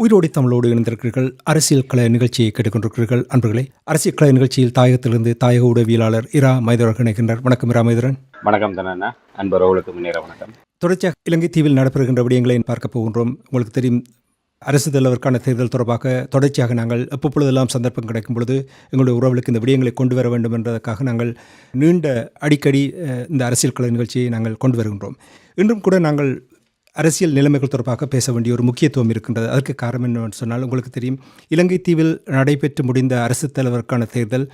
உயிரோடி தமிழோடு இணைந்திருக்கிறீர்கள். அரசியல் கலை நிகழ்ச்சியை கேட்டுக்கொண்டிருக்கிறீர்கள். அன்பர்களே, அரசியல் கலை நிகழ்ச்சியில் தாயகத்திலிருந்து தாயக உடவியலாளர் இரா மைதரன் இணைக்கின்றார். வணக்கம் இரா மைதரன். வணக்கம் தனண்ணா. அன்பர்களுக்கு முன்னேற வணக்கம். தொடர்ச்சியாக இலங்கை தீவில் நடைபெறுகின்ற விடயங்களை பார்க்க போகின்றோம். உங்களுக்கு தெரியும், அரசு தலைவருக்கான தேர்தல் தொடர்பாக தொடர்ச்சியாக நாங்கள் எப்பொழுதெல்லாம் சந்தர்ப்பம் கிடைக்கும் பொழுது எங்களுடைய உறவுகளுக்கு இந்த விடயங்களை கொண்டு வர வேண்டும் என்பதற்காக நாங்கள் அடிக்கடி இந்த அரசியல் கலை நிகழ்ச்சியை நாங்கள் கொண்டு வருகின்றோம். இன்றும் கூட நாங்கள் அரசியல் நிலைமைகள் தொடர்பாக பேச வேண்டிய ஒரு முக்கியத்துவம் இருக்கின்றது. அதற்கு காரணம் என்னவென்று சொன்னால், உங்களுக்கு தெரியும், இலங்கை தீவில் நடைபெற்று முடிந்த அரசு தலைவருக்கான தேர்தல்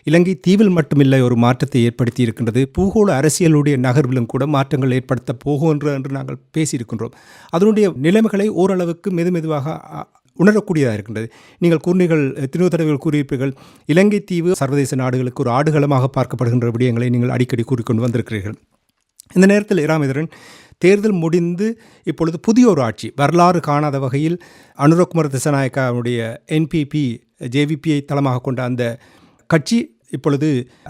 இலங்கை தீவில் மட்டுமில்லை ஒரு மாற்றத்தை ஏற்படுத்தி இருக்கின்றது. பூகோள அரசியலுடைய நகர்விலும் கூட மாற்றங்கள் ஏற்படுத்த போகின்ற என்று நாங்கள் பேசியிருக்கின்றோம். அதனுடைய நிலைமைகளை ஓரளவுக்கு மெதுவாக உணரக்கூடியதாக இருக்கின்றது. நீங்கள் கூறினீர்கள், எத்தனையோ தடவைகள் கூறியிருப்பீர்கள், இலங்கை தீவு சர்வதேச நாடுகளுக்கு ஒரு ஆடுகளமாக பார்க்கப்படுகின்ற விடயங்களை நீங்கள் அடிக்கடி கூறிக்கொண்டு வந்திருக்கிறீர்கள். இந்த நேரத்தில் இரா மைதரன், தேர்தல் முடிந்து இப்பொழுது புதிய ஒரு ஆட்சி, வரலாறு காணாத வகையில் அனுரகுமார திசாநாயக்காவுடைய NPP JVPயை தளமாக கொண்ட அந்த கட்சி இப்பொழுது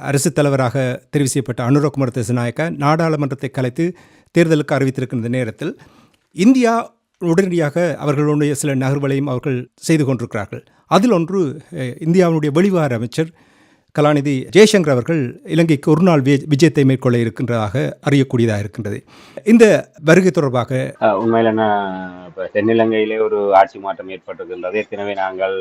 அரசு தலைவராக தெரிவு செய்யப்பட்ட அனுரகுமார திசாநாயக்கா நாடாளுமன்றத்தை கலைத்து தேர்தலுக்கு அறிவித்திருக்கின்ற நேரத்தில் இந்தியா உடனடியாக அவர்களுடைய சில நகர்வுகளையும் அவர்கள் செய்து கொண்டிருக்கிறார்கள். அதில் ஒன்று, இந்தியாவுடைய வெளிவார அமைச்சர் கலாநிதி ஜெய்சங்கர் அவர்கள் இலங்கைக்கு ஒரு நாள் விஜயத்தை மேற்கொள்ள இருக்கின்றதாக அறியக்கூடியதாக இருக்கின்றது. இந்த வருகை தொடர்பாக உண்மையில் என்ன, இப்போ தென்னிலங்கையிலே ஒரு ஆட்சி மாற்றம் ஏற்பட்டிருக்கின்றது. ஏற்கனவே நாங்கள்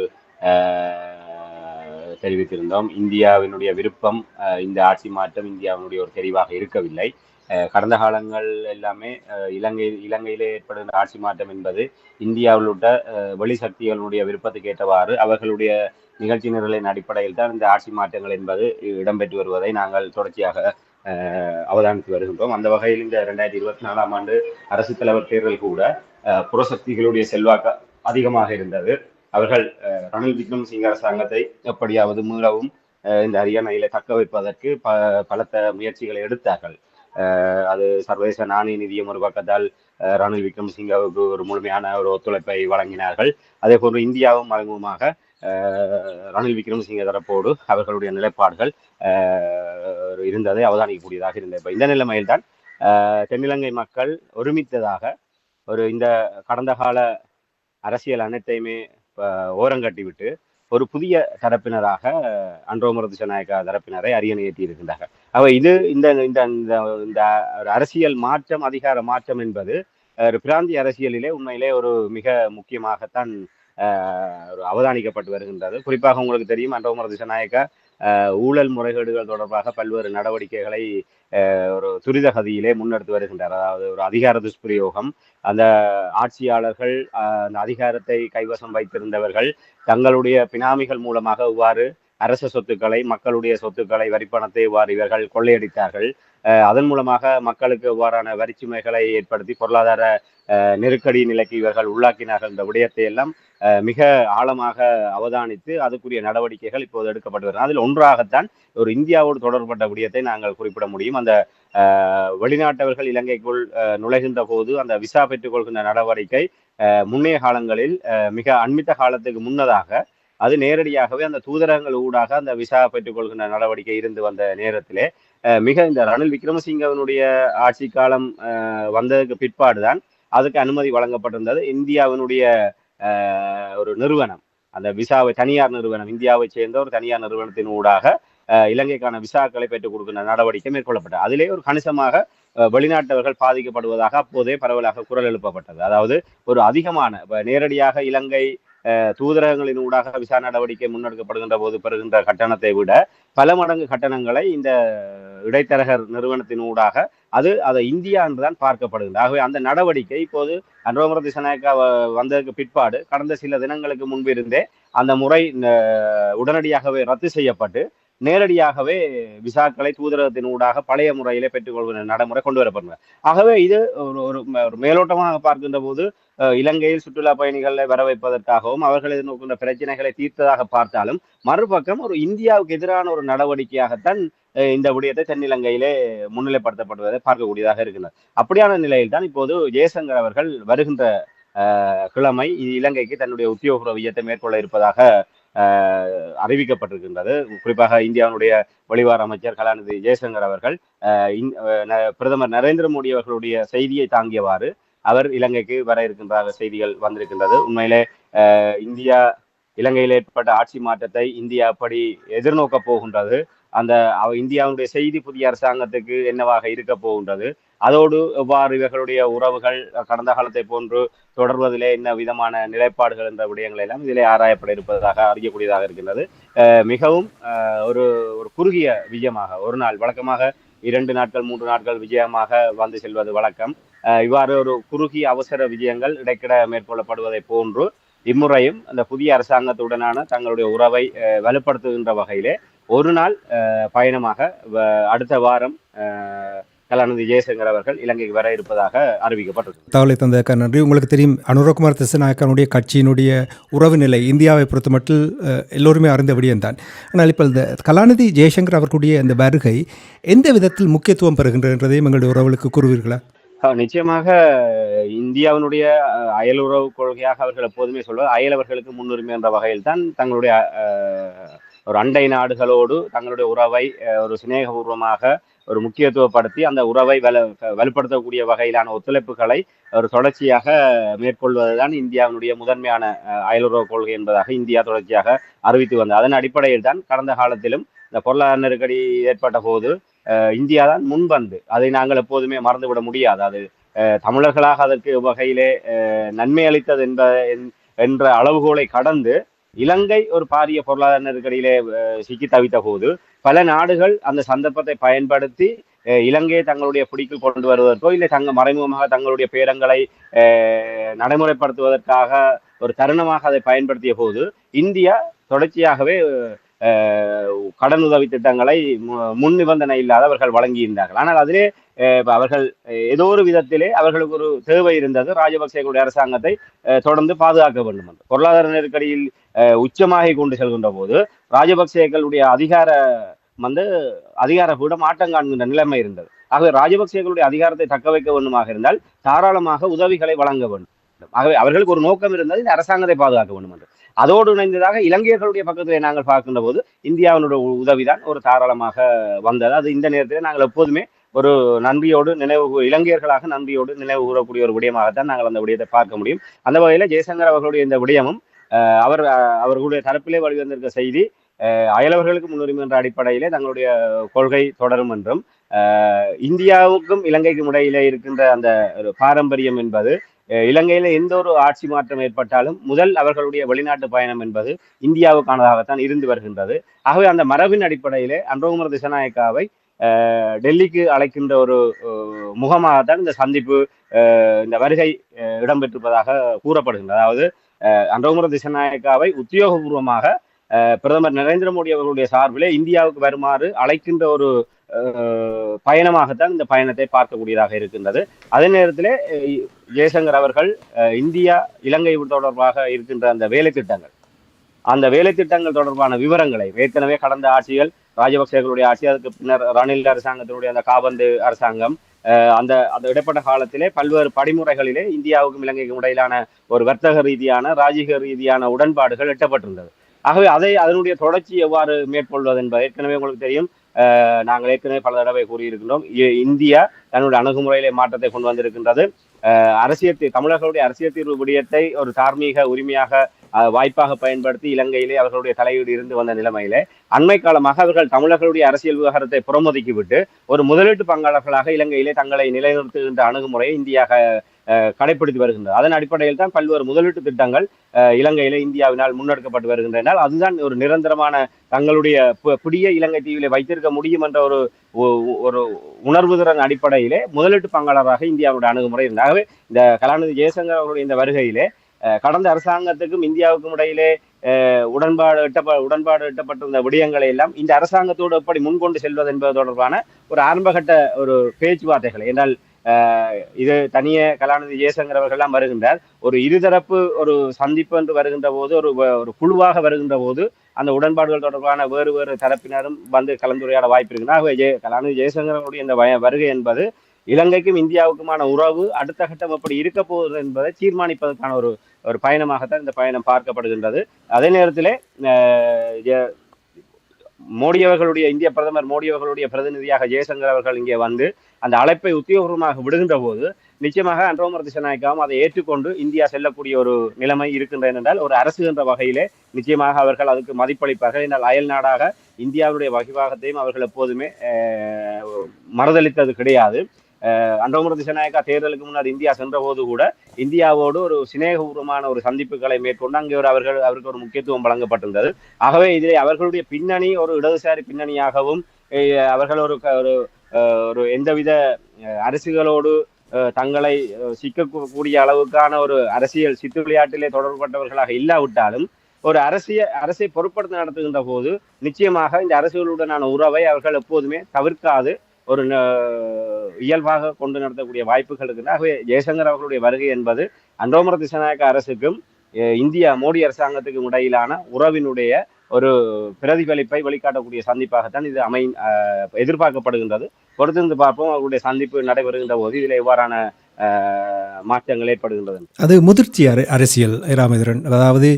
தெரிவித்திருந்தோம், இந்தியாவினுடைய விருப்பம் இந்த ஆட்சி மாற்றம் இந்தியாவினுடைய ஒரு தெரிவாக இருக்கவில்லை. கடந்த காலங்கள் எல்லாமே இலங்கையிலே ஏற்படுகின்ற ஆட்சி மாற்றம் என்பது இந்தியாவில் உள்ள வெளி சக்திகளுடைய விருப்பத்துக்கு ஏற்றவாறு அவர்களுடைய நிகழ்ச்சி நிரலின் அடிப்படையில் தான் இந்த ஆட்சி மாற்றங்கள் என்பது இடம்பெற்று வருவதை நாங்கள் தொடர்ச்சியாக அவதானித்து வருகின்றோம். அந்த வகையில் இந்த 2024 ஆண்டு அரசு தலைவர் தேர்தல் கூட புறசக்திகளுடைய செல்வாக்கு அதிகமாக இருந்தது. அவர்கள் ரணில் விக்ரமசிங்க அரசாங்கத்தை எப்படியாவது மீளவும் இந்த அரியணையில தக்க வைப்பதற்கு பலத்த முயற்சிகளை எடுத்தார்கள். அது சர்வதேச நாணய நிதியம் ஒரு பக்கத்தால் ரணில் விக்ரமசிங்கவுக்கு ஒரு முழுமையான ஒரு ஒத்துழைப்பை வழங்கினார்கள். அதே போன்று இந்தியாவும் மறைமுகமாக ரணில் விக்ரமசிங்க தரப்போடு அவர்களுடைய நிலைப்பாடுகள் இருந்ததை அவதானிக்கக்கூடியதாக இருந்தது. இப்போ இந்த நிலைமையில்தான் தென்னிலங்கை மக்கள் ஒருமித்ததாக இந்த கடந்த கால அரசியல் அனைத்தையுமே ஓரங்கட்டிவிட்டு ஒரு புதிய தரப்பினராக அனுரகுமார திசாநாயக்கா தரப்பினரை அரியணை ஏற்றி இருக்கின்றார்கள். இது இந்த அரசியல் மாற்றம், அதிகார மாற்றம் என்பது ஒரு பிராந்திய அரசியலிலே உண்மையிலே ஒரு மிக முக்கியமாகத்தான் ஒரு அவதானிக்கப்பட்டு வருகின்றது. குறிப்பாக உங்களுக்கு தெரியும், அனுரகுமார திசாநாயக்கா ஊழல் முறைகேடுகள் தொடர்பாக பல்வேறு நடவடிக்கைகளை ஒரு துரித கதியிலே முன்னெடுத்து வருகின்றார். அதாவது ஒரு அதிகார துஷ்பிரயோகம், அந்த ஆட்சியாளர்கள் அந்த அதிகாரத்தை கைவசம் வைத்திருந்தவர்கள் தங்களுடைய பினாமிகள் மூலமாக இவ்வாறு அரச சொத்துக்களை, மக்களுடைய சொத்துக்களை, வரிப்பணத்தை இவ்வாறு இவர்கள் கொள்ளையடித்தார்கள். அதன் மூலமாக மக்களுக்கு இவ்வாறான வரிச்சுமைகளை ஏற்படுத்தி பொருளாதார நெருக்கடி நிலைக்கு இவர்கள் உள்ளாக்கினார்கள். இந்த விடயத்தை எல்லாம் மிக ஆழமாக அவதானித்து அதுக்குரிய நடவடிக்கைகள் இப்போது எடுக்கப்பட்டு வருகிறது. அதில் ஒன்றாகத்தான் ஒரு இந்தியாவோடு தொடர்பட்ட விடயத்தை நாங்கள் குறிப்பிட முடியும். அந்த வெளிநாட்டவர்கள் இலங்கைக்குள் நுழைகின்ற போது அந்த விசா பெற்றுக் கொள்கின்ற நடவடிக்கை முன்னைய காலங்களில் மிக அண்மித்த காலத்துக்கு முன்னதாக அது நேரடியாகவே அந்த தூதரகங்கள் ஊடாக அந்த விசா பெற்றுக் கொள்கின்ற நடவடிக்கை இருந்து வந்த நேரத்திலே மிக இந்த ரணில் விக்ரமசிங்கவனுடைய ஆட்சி காலம் வந்ததுக்கு பிற்பாடுதான் அதுக்கு அனுமதி வழங்கப்பட்டிருந்தது. இந்தியாவினுடைய ஒரு நிறுவனம், அந்த விசாவை தனியார் நிறுவனம், இந்தியாவை சேர்ந்த ஒரு தனியார் நிறுவனத்தின் ஊடாக இலங்கைக்கான விசாக்களை பெற்றுக் கொடுக்கின்ற நடவடிக்கை மேற்கொள்ளப்பட்டது. அதிலே ஒரு கணிசமாக வெளிநாட்டவர்கள் பாதிக்கப்படுவதாக அப்போதே பரவலாக குரல் எழுப்பப்பட்டது. அதாவது ஒரு அதிகமான நேரடியாக இலங்கை தூதரகங்களின் ஊடாக விசா நடவடிக்கை முன்னெடுக்கப்படுகின்ற போது பெறுகின்ற கட்டணத்தை விட பல மடங்கு கட்டணங்களை இந்த இடைத்தரகர் நிறுவனத்தின் ஊடாக அதை இந்தியா என்றுதான் பார்க்கப்படுகின்றது. ஆகவே அந்த நடவடிக்கை இப்போது அனுரகுமார திசாநாயக்கா வந்ததற்கு பிற்பாடு கடந்த சில தினங்களுக்கு முன்பிருந்தே அந்த முறை உடனடியாகவே ரத்து செய்யப்பட்டு நேரடியாகவே விசாக்களை தூதரகத்தின் ஊடாக பழைய முறையிலே பெற்றுக்கொள்கிற நடைமுறை கொண்டு வரப்படுகிறது. ஆகவே இது ஒரு மேலோட்டமாக பார்க்கின்ற போது இலங்கையில் சுற்றுலா பயணிகளை வர வைப்பதற்காகவும் அவர்கள் எதிர்நோக்கின்ற பிரச்சனைகளை தீர்த்ததாக பார்த்தாலும், மறுபக்கம் ஒரு இந்தியாவுக்கு எதிரான ஒரு நடவடிக்கையாகத்தான் இந்த விடயத்தை தென்னிலங்கையிலே முன்னிலைப்படுத்தப்படுவதை பார்க்கக்கூடியதாக இருக்கின்றது. அப்படியான நிலையில் தான் இப்போது ஜெயசங்கர் அவர்கள் வருகின்ற கிழமை இலங்கைக்கு தன்னுடைய உத்தியோகபூர்வ விஜயத்தை மேற்கொள்ள இருப்பதாக அறிவிக்கப்பட்டிருக்கின்றது. குறிப்பாக இந்தியாவுடைய வெளிவார அமைச்சர் கலாநிதி ஜெயசங்கர் அவர்கள் பிரதமர் நரேந்திர மோடி அவர்களுடைய செய்தியை தாங்கியவாறு அவர் இலங்கைக்கு வர இருக்கின்ற செய்திகள் வந்திருக்கின்றது. உண்மையிலே இந்தியா இலங்கையில் ஏற்பட்ட ஆட்சி மாற்றத்தை இந்தியா அப்படி எதிர்நோக்க போகின்றது, அந்த இந்தியாவுடைய செய்தி புதிய அரசாங்கத்துக்கு என்னவாக இருக்க போகின்றது, அதோடு எவ்வாறு இவர்களுடைய உறவுகள் கடந்த காலத்தை போன்று தொடர்வதிலே என்ன விதமான நிலைப்பாடுகள் என்ற விடயங்கள் எல்லாம் இதிலே ஆராயப்பட இருப்பதாக அறியக்கூடியதாக இருக்கின்றது. மிகவும் ஒரு ஒரு குறுகிய விஜயமாக ஒரு நாள், வழக்கமாக 2 நாட்கள் 3 நாட்கள் விஜயமாக வந்து செல்வது வழக்கம். இவ்வாறு ஒரு குறுகிய அவசர விஜயங்கள் இடைக்கிட மேற்கொள்ளப்படுவதை போன்று இம்முறையும் அந்த புதிய அரசாங்கத்துடனான தங்களுடைய உறவை வலுப்படுத்துகின்ற வகையிலே ஒரு நாள் பயணமாக அடுத்த வாரம் கலாநிதி ஜெயசங்கர் அவர்கள் இலங்கைக்கு வர இருப்பதாக அறிவிக்கப்பட்டிருக்கு. தகவலை தந்ததற்காக நன்றி. உங்களுக்கு தெரியும், அனுரகுமார் திசாநாயக்கனுடைய கட்சியினுடைய உறவு நிலை இந்தியாவை பொறுத்த மட்டும் எல்லோருமே அறிந்த விடயம்தான். ஆனால் இப்போ இந்த கலாநிதி ஜெயசங்கர் அவர்களுடைய இந்த வருகை எந்த விதத்தில் முக்கியத்துவம் பெறுகின்றதையும் எங்களுடைய உறவுகளுக்கு கூறுவீர்களா? நிச்சயமாக இந்தியாவினுடைய அயலுறவு கொள்கையாக அவர்கள் எப்போதுமே சொல்வது அயலவர்களுக்கு முன்னுரிமை என்ற வகையில் தான் தங்களுடைய ஒரு அண்டை நாடுகளோடு தங்களுடைய உறவை ஒரு சிநேகபூர்வமாக ஒரு முக்கியத்துவப்படுத்தி அந்த உறவை வலுப்படுத்தக்கூடிய வகையிலான ஒத்துழைப்புகளை ஒரு தொடர்ச்சியாக மேற்கொள்வதுதான் இந்தியாவினுடைய முதன்மையான அயலுறவு கொள்கை என்பதாக இந்தியா தொடர்ச்சியாக அறிவித்து வந்தது. அதன் அடிப்படையில் தான் கடந்த காலத்திலும் இந்த பொருளாதார நெருக்கடி ஏற்பட்ட போது இந்தியா தான் முன்வந்து, அதை நாங்கள் எப்போதுமே மறந்துவிட முடியாது. அது தமிழர்களாக அதற்கு வகையிலே நன்மை அளித்தது என்ற அளவுகோலை கடந்து இலங்கை ஒரு பாரிய பொருளாதார நெருக்கடியிலே சிக்கி தவித்த போது பல நாடுகள் அந்த சந்தர்ப்பத்தை பயன்படுத்தி இலங்கையை தங்களுடைய பிடிக்குள் கொண்டு வருவதற்கோ இல்லை மறைமுகமாக தங்களுடைய பேரங்களை நடைமுறைப்படுத்துவதற்காக ஒரு தருணமாக அதை பயன்படுத்திய போது இந்தியா தொடர்ச்சியாகவே கடன் உதவி திட்டங்களை முன் நிபந்தனை இல்லாத அவர்கள் வழங்கியிருந்தார்கள். ஆனால் அதிலே அவர்கள் ஏதோ ஒரு விதத்திலே அவர்களுக்கு ஒரு தேவை இருந்தது, ராஜபக்சேகளுடைய அரசாங்கத்தை தொடர்ந்து பாதுகாக்க வேண்டும் என்று. பொருளாதார நெருக்கடியில் உச்சமாகி கொண்டு செல்கின்ற போது ராஜபக்சேகளுடைய அதிகார பீடம் ஆட்டம் காண்கின்ற நிலைமை இருந்தது. ஆகவே ராஜபக்சேகளுடைய அதிகாரத்தை தக்க வைக்க வேண்டுமாக இருந்தால் தாராளமாக உதவிகளை வழங்க வேண்டும். ஆகவே அவர்களுக்கு ஒரு நோக்கம் இருந்தது, இந்த அரசாங்கத்தை பாதுகாக்க வேண்டும் என்று. அதோடு இணைந்ததாக இலங்கையர்களுடைய பக்கத்திலே நாங்கள் பார்க்கின்ற போது இந்தியாவினுடைய உதவிதான் ஒரு தாராளமாக வந்தது. அது இந்த நேரத்தில் நாங்கள் எப்போதுமே ஒரு நன்றியோடு இலங்கையர்களாக நன்றியோடு நினைவு கூறக்கூடிய ஒரு விடயமாகத்தான் நாங்கள் அந்த விடயத்தை பார்க்க முடியும். அந்த வகையில ஜெயசங்கர் அவர்களுடைய இந்த விடயமும் அவர்களுடைய தரப்பிலே வழிவந்திருக்க செய்தி அயலவர்களுக்கு முன்னுரிமை என்ற அடிப்படையிலே தங்களுடைய கொள்கை தொடரும் என்றும், இந்தியாவுக்கும் இலங்கைக்கும் இடையிலே இருக்கின்ற அந்த ஒரு பாரம்பரியம் என்பது இலங்கையில எந்த ஒரு ஆட்சி மாற்றம் ஏற்பட்டாலும் முதல் அவர்களுடைய வெளிநாட்டு பயணம் என்பது இந்தியாவுக்கானதாகத்தான் இருந்து வருகின்றது. ஆகவே அந்த மரபின் அடிப்படையிலே அனுரகுமார் திசாநாயக்காவை டெல்லிக்கு அழைக்கின்ற ஒரு முகமாகத்தான் இந்த சந்திப்பு இந்த வருகை இடம்பெற்றிருப்பதாக கூறப்படுகின்றது. அதாவது அனுரகுமார் திசாநாயக்காவை உத்தியோகபூர்வமாக பிரதமர் நரேந்திர மோடி அவர்களுடைய சார்பிலே இந்தியாவுக்கு வருமாறு அழைக்கின்ற ஒரு பயணமாகத்தான் இந்த பயணத்தை பார்க்கக்கூடியதாக இருக்கின்றது. அதே நேரத்திலே ஜெயசங்கர் அவர்கள் இந்தியா இலங்கை தொடர்பாக இருக்கின்ற அந்த வேலை திட்டங்கள் தொடர்பான விவரங்களை ஏற்கனவே கடந்த ஆட்சிகள் ராஜபக்சேகளுடைய ஆட்சி, அதுக்கு பின்னர் ரணில் அரசாங்கத்தினுடைய அந்த காபந்து அரசாங்கம், அந்த இடைப்பட்ட காலத்திலே பல்வேறு படிமுறைகளிலே இந்தியாவுக்கும் இலங்கைக்கும் இடையிலான ஒரு வர்த்தக ரீதியான ராஜீக ரீதியான உடன்பாடுகள் எட்டப்பட்டிருந்தது. ஆகவே அதனுடைய தொடர்ச்சி எவ்வாறு மேற்கொள்வது என்பது ஏற்கனவே உங்களுக்கு தெரியும். நாங்கள் ஏற்கனவே பல தடவை கூறியிருக்கின்றோம், இந்தியா தன்னுடைய அணுகுமுறையிலே மாற்றத்தை கொண்டு வந்திருக்கின்றது. தமிழர்களுடைய அரசியல் தீர்வு விடயத்தை ஒரு தார்மீக உரிமையாக வாய்ப்பாக பயன்படுத்தி இலங்கையிலே அவர்களுடைய தலையீடு இருந்து வந்த நிலைமையிலே அண்மை காலமாக அவர்கள் தமிழர்களுடைய அரசியல் விவகாரத்தை புறமொதுக்கிவிட்டு ஒரு முதலீட்டு பங்காளர்களாக இலங்கையிலே தங்களை நிலைநிறுத்துகின்ற அணுகுமுறையை இந்தியா கடைபிடித்து வருகின்றது. அதன் அடிப்படையில் தான் பல்வேறு முதலீட்டு திட்டங்கள் இலங்கையில இந்தியாவினால் முன்னெடுக்கப்பட்டு வருகின்றன. அதுதான் ஒரு நிரந்தரமான தங்களுடைய புதிய இலங்கை தீவிலே வைத்திருக்க முடியும் என்ற ஒரு உணர்வுதிறன் அடிப்படையிலே முதலீட்டு பங்காளராக இந்தியாவுடைய அணுகுமுறை இருந்தாகவே இந்த கலாநிதி ஜெயசங்கர் அவருடைய இந்த வருகையிலே கடந்த அரசாங்கத்துக்கும் இந்தியாவுக்கும் இடையிலே உடன்பாடு எட்டப்பட்டிருந்த விடயங்களை எல்லாம் இந்த அரசாங்கத்தோடு எப்படி முன்கொண்டு செல்வது என்பது தொடர்பான ஒரு ஆரம்பகட்ட ஒரு பேச்சுவார்த்தைகள் என்றால் இது தனியே கலாநிதி ஜெயசங்கர் அவர்கள்லாம் வருகின்றார். ஒரு இருதரப்பு ஒரு சந்திப்பு என்று வருகின்ற போது ஒரு குழுவாக வருகின்ற போது அந்த உடன்பாடுகள் தொடர்பான வேறு வேறு தரப்பினரும் வந்து கலந்துரையாட வாய்ப்பு இருக்குன்னா கலாநிதி ஜெயசங்கரனுடைய இந்த வருகை என்பது இலங்கைக்கும் இந்தியாவுக்குமான உறவு அடுத்த கட்டம் எப்படி இருக்க போகுது என்பதை தீர்மானிப்பதற்கான ஒரு ஒரு பயணமாகத்தான் இந்த பயணம் பார்க்கப்படுகின்றது. அதே நேரத்திலே மோடி அவர்களுடைய இந்திய பிரதமர் மோடி அவர்களுடைய பிரதிநிதியாக ஜெயசங்கர் அவர்கள் இங்கே வந்து அந்த அழைப்பை உத்தியோகபூர்வமாக விடுகின்ற போது நிச்சயமாக அன்றோமர் திசநாயக்காவும் அதை ஏற்றுக்கொண்டு இந்தியா செல்லக்கூடிய ஒரு நிலைமை இருக்கின்றது என்றால் ஒரு அரசு என்ற வகையிலே நிச்சயமாக அவர்கள் அதுக்கு மதிப்பளிப்பார்கள். என்றால் அயல் நாடாக இந்தியாவுடைய வகிவாகத்தையும் அவர்கள் எப்போதுமே மறுதளித்தது கிடையாது. அன்றோமர் திசநாயக்கா தேர்தலுக்கு முன்னர் இந்தியா சென்ற போது கூட இந்தியாவோடு ஒரு சிநேகபூர்வமான ஒரு சந்திப்புகளை மேற்கொண்டு அங்கே அவருக்கு ஒரு முக்கியத்துவம் வழங்கப்பட்டிருந்தது. ஆகவே இதிலே அவர்களுடைய பின்னணி ஒரு இடதுசாரி பின்னணியாகவும் அவர்கள் ஒரு எந்தவித அரசுகளோடு தங்களை சிக்கக்கூடிய அளவுக்கான ஒரு அரசியல் சித்து விளையாட்டிலே தொடர்பட்டவர்களாக இல்லாவிட்டாலும் ஒரு அரசை பொருட்படுத்தி நடத்துகின்ற போது நிச்சயமாக இந்த அரசுகளுடனான உறவை அவர்கள் எப்போதுமே தவிர்க்காது ஒரு இயல்பாக கொண்டு நடத்தக்கூடிய வாய்ப்புகள் இருக்கு. ஆகவே ஜெயசங்கர் அவர்களுடைய வருகை என்பது அன்றோமர் திசநாயக்க அரசுக்கும் இந்தியா மோடி அரசாங்கத்துக்கும் இடையிலான உறவினுடைய ஒரு பிரதிபலிப்பை வெளிக்காட்டக்கூடிய சந்திப்பாகத்தான் இது எதிர்பார்க்கப்படுகின்றது. பொறுத்திருந்து பார்ப்போம் அவர்களுடைய சந்திப்பு நடைபெறுகின்ற போது இதில் எவ்வாறான மாற்றங்கள் ஏற்படுகின்றது. அது முதிர்ச்சி அரசியல் ராமேந்திரன். அதாவது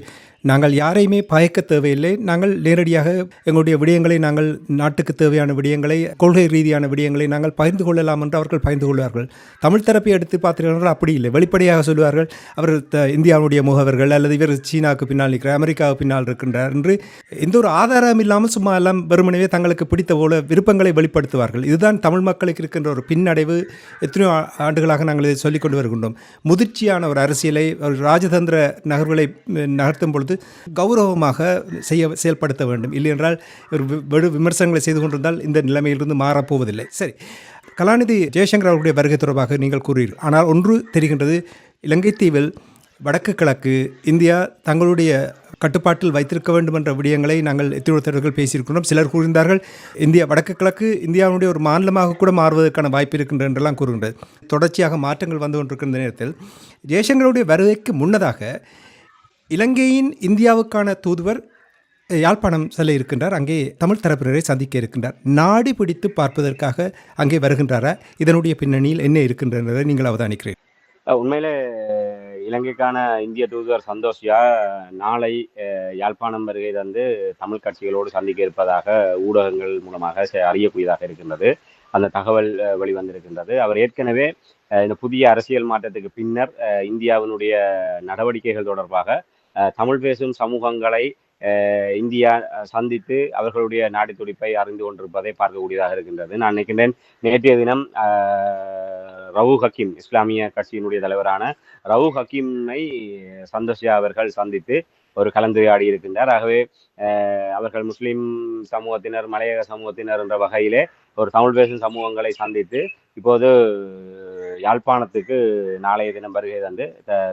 நாங்கள் யாரையுமே பயக்க தேவையில்லை. நாங்கள் நேரடியாக எங்களுடைய விடயங்களை நாங்கள் நாட்டுக்கு தேவையான விடயங்களை கொள்கை ரீதியான விடயங்களை நாங்கள் பகிர்ந்து கொள்ளலாம் என்று அவர்கள் பகிர்ந்து கொள்வார்கள். தமிழ் தரப்பை எடுத்து பார்த்தீர்கள் அப்படி இல்லை. வெளிப்படையாக சொல்வார்கள் அவர்கள் இந்தியாவுடைய முகவர்கள் அல்லது இவர் சீனாவுக்கு பின்னால் நிற்கிறார் அமெரிக்காவுக்கு பின்னால் இருக்கின்றார் என்று எந்த ஒரு ஆதாரம் இல்லாமல் சும்மா எல்லாம் வெறுமனவே தங்களுக்கு பிடித்த போல விருப்பங்களை வெளிப்படுத்துவார்கள். இதுதான் தமிழ் மக்களுக்கு இருக்கின்ற ஒரு பின்னடைவு. எத்தனையோ ஆண்டுகளாக நாங்கள் இதை சொல்லிக் கொண்டு வருகின்றோம். முதிர்ச்சியான ஒரு அரசியலை ஒரு ராஜதந்திர நகர்வுகளை நகர்த்தும் பொழுது கௌரவமாக செயல்படுத்த வேண்டும். இல்லை என்றால் வெறு விமர்சனங்களை செய்து கொண்டிருந்தால் இந்த நிலைமையிலிருந்து மாறப்போவதில்லை. சரி, கலாநிதி ஜெயசங்கர் அவர்களுடைய வருகை தொடர்பாக நீங்கள் கூறுவீர்கள். ஆனால் ஒன்று தெரிகின்றது, இலங்கை தீவில் வடக்கு கிழக்கு இந்தியா தங்களுடைய கட்டுப்பாட்டில் வைத்திருக்க வேண்டும் என்ற விடயங்களை நாங்கள் எத்தியோத்தர்கள் பேசியிருக்கிறோம். சிலர் கூறுகின்றார்கள் இந்தியா வடக்கு கிழக்கு இந்தியாவுடைய ஒரு மாநிலமாக கூட மாறுவதற்கான வாய்ப்பு இருக்கின்ற என்றெல்லாம் கூறுகின்றது. தொடர்ச்சியாக மாற்றங்கள் வந்து கொண்டிருக்கின்ற நேரத்தில் ஜெயசங்கருடைய வருகைக்கு முன்னதாக இலங்கையின் இந்தியாவுக்கான தூதுவர் யாழ்ப்பாணம் செல்ல இருக்கின்றார். அங்கே தமிழ் தரப்பினரை சந்திக்க இருக்கின்றார். நாடு பிடித்து பார்ப்பதற்காக அங்கே வருகின்றாரா? இதனுடைய பின்னணியில் என்ன இருக்கின்றதை நீங்கள் அவதானிக்கிறீர்கள்? உண்மையிலே இலங்கைக்கான இந்திய தூதுவர் சந்தோஷியா நாளை யாழ்ப்பாணம் வருகை தந்து தமிழ் கட்சிகளோடு சந்திக்க இருப்பதாக ஊடகங்கள் மூலமாக அறியக்கூடியதாக இருக்கின்றது. அந்த தகவல் வெளிவந்திருக்கின்றது. அவர் ஏற்கனவே இந்த புதிய அரசியல் மாற்றத்துக்கு பின்னர் இந்தியாவினுடைய நடவடிக்கைகள் தொடர்பாக தமிழ் பேசும் சமூகங்களை இந்தியா சந்தித்து அவர்களுடைய நாடி துடிப்பை அறிந்து கொண்டிருப்பதை பார்க்கக்கூடியதாக இருக்கின்றது. நான் நினைக்கின்றேன் நேற்றைய தினம் ரவூப் ஹக்கீம் இஸ்லாமிய கட்சியினுடைய தலைவரான ரவூப் ஹக்கீமை சந்தோஷியா அவர்கள் சந்தித்து ஒரு கலந்துரையாடி இருக்கின்றார். ஆகவே அவர்கள் முஸ்லிம் சமூகத்தினர் மலையக சமூகத்தினர் என்ற வகையிலே ஒரு தமிழ் பேசும் சமூகங்களை சந்தித்து இப்போது யாழ்ப்பாணத்துக்கு நாளைய தினம் வருகை தந்து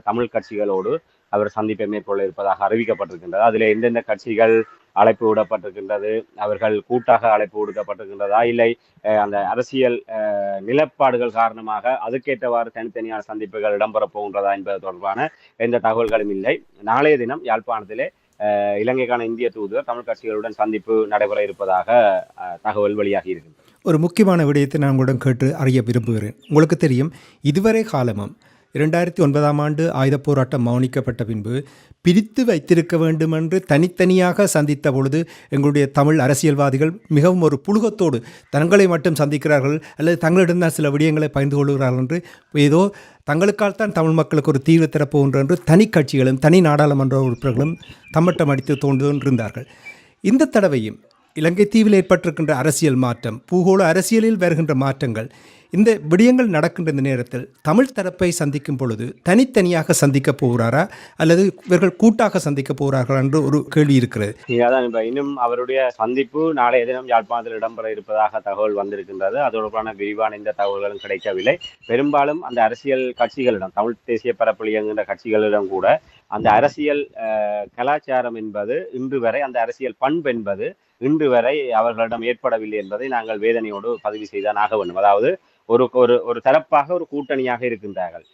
தமிழ் கட்சிகளோடு அவர் சந்திப்பை மேற்கொள்ள இருப்பதாக அறிவிக்கப்பட்டிருக்கின்றது. அதில் எந்தெந்த கட்சிகள் அழைப்பு விடப்பட்டிருக்கின்றது, அவர்கள் கூட்டாக அழைப்பு விடுக்கப்பட்டிருக்கின்றதா, இல்லை அந்த அரசியல் நிலப்பாடுகள் காரணமாக அதுக்கேற்றவாறு தனித்தனியான சந்திப்புகள் இடம்பெறப் போகின்றதா என்பது தொடர்பான எந்த தகவல்களும் இல்லை. நாளைய தினம் யாழ்ப்பாணத்திலே இலங்கைக்கான இந்திய தூதுவர் தமிழ் கட்சிகளுடன் சந்திப்பு நடைபெற இருப்பதாக தகவல் வெளியாகி இருக்கின்றது. ஒரு முக்கியமான விடயத்தை நான் உங்களிடம் கேட்டு அறிய விரும்புகிறேன். உங்களுக்கு தெரியும், இதுவரை காலமும் 2009 ஆயுதப் போராட்டம் மௌனிக்கப்பட்ட பின்பு பிரித்து வைத்திருக்க வேண்டும் என்று தனித்தனியாக சந்தித்த பொழுது எங்களுடைய தமிழ் அரசியல்வாதிகள் மிகவும் ஒரு புழுகத்தோடு தங்களை மட்டும் சந்திக்கிறார்கள் அல்லது தங்களிடம்தான் சில விடயங்களை பகிர்ந்து கொள்கிறார்கள் என்று ஏதோ தங்களுக்கால் தான் தமிழ் மக்களுக்கு ஒரு தீர்வு தரப்போகின்ற என்று தனி கட்சிகளும் தனி நாடாளுமன்ற உறுப்பினர்களும் தம்மட்டம் அடித்து தோன்றிருந்தார்கள். இந்த தடவையும் இலங்கை தீவில் ஏற்பட்டிருக்கின்ற அரசியல் மாற்றம், பூகோள அரசியலில் வருகின்ற மாற்றங்கள், இந்த விடயங்கள் நடக்கின்ற இந்த நேரத்தில் தமிழ் தரப்பை சந்திக்கும் பொழுது தனித்தனியாக சந்திக்க போகிறாரா அல்லது இவர்கள் கூட்டாக சந்திக்க போகிறார்கள் என்று ஒரு கேள்வி இருக்கிறது. இன்னும் அவருடைய சந்திப்பு நாளைய தினம் யாழ்ப்பாணத்தில் இடம்பெற இருப்பதாக தகவல் வந்திருக்கின்றது. அதோடான விரிவான இந்த தகவல்களும் கிடைக்கவில்லை. பெரும்பாலும் அந்த அரசியல் கட்சிகளிடம் தமிழ் தேசிய பரப்பில் இயங்குகின்ற கட்சிகளிடம் கூட அந்த அரசியல் கலாச்சாரம் என்பது இன்று வரை, அந்த அரசியல் பண்பு என்பது இன்று வரை அவர்களிடம் ஏற்படவில்லை என்பதை நாங்கள் வேதனையோடு பதிவு செய்தான் ஆக வேண்டும். அதாவது ஒரு ஒரு ஒரு தரப்பாக ஒரு கூட்டணியாக இருக்கின்றார்கள்.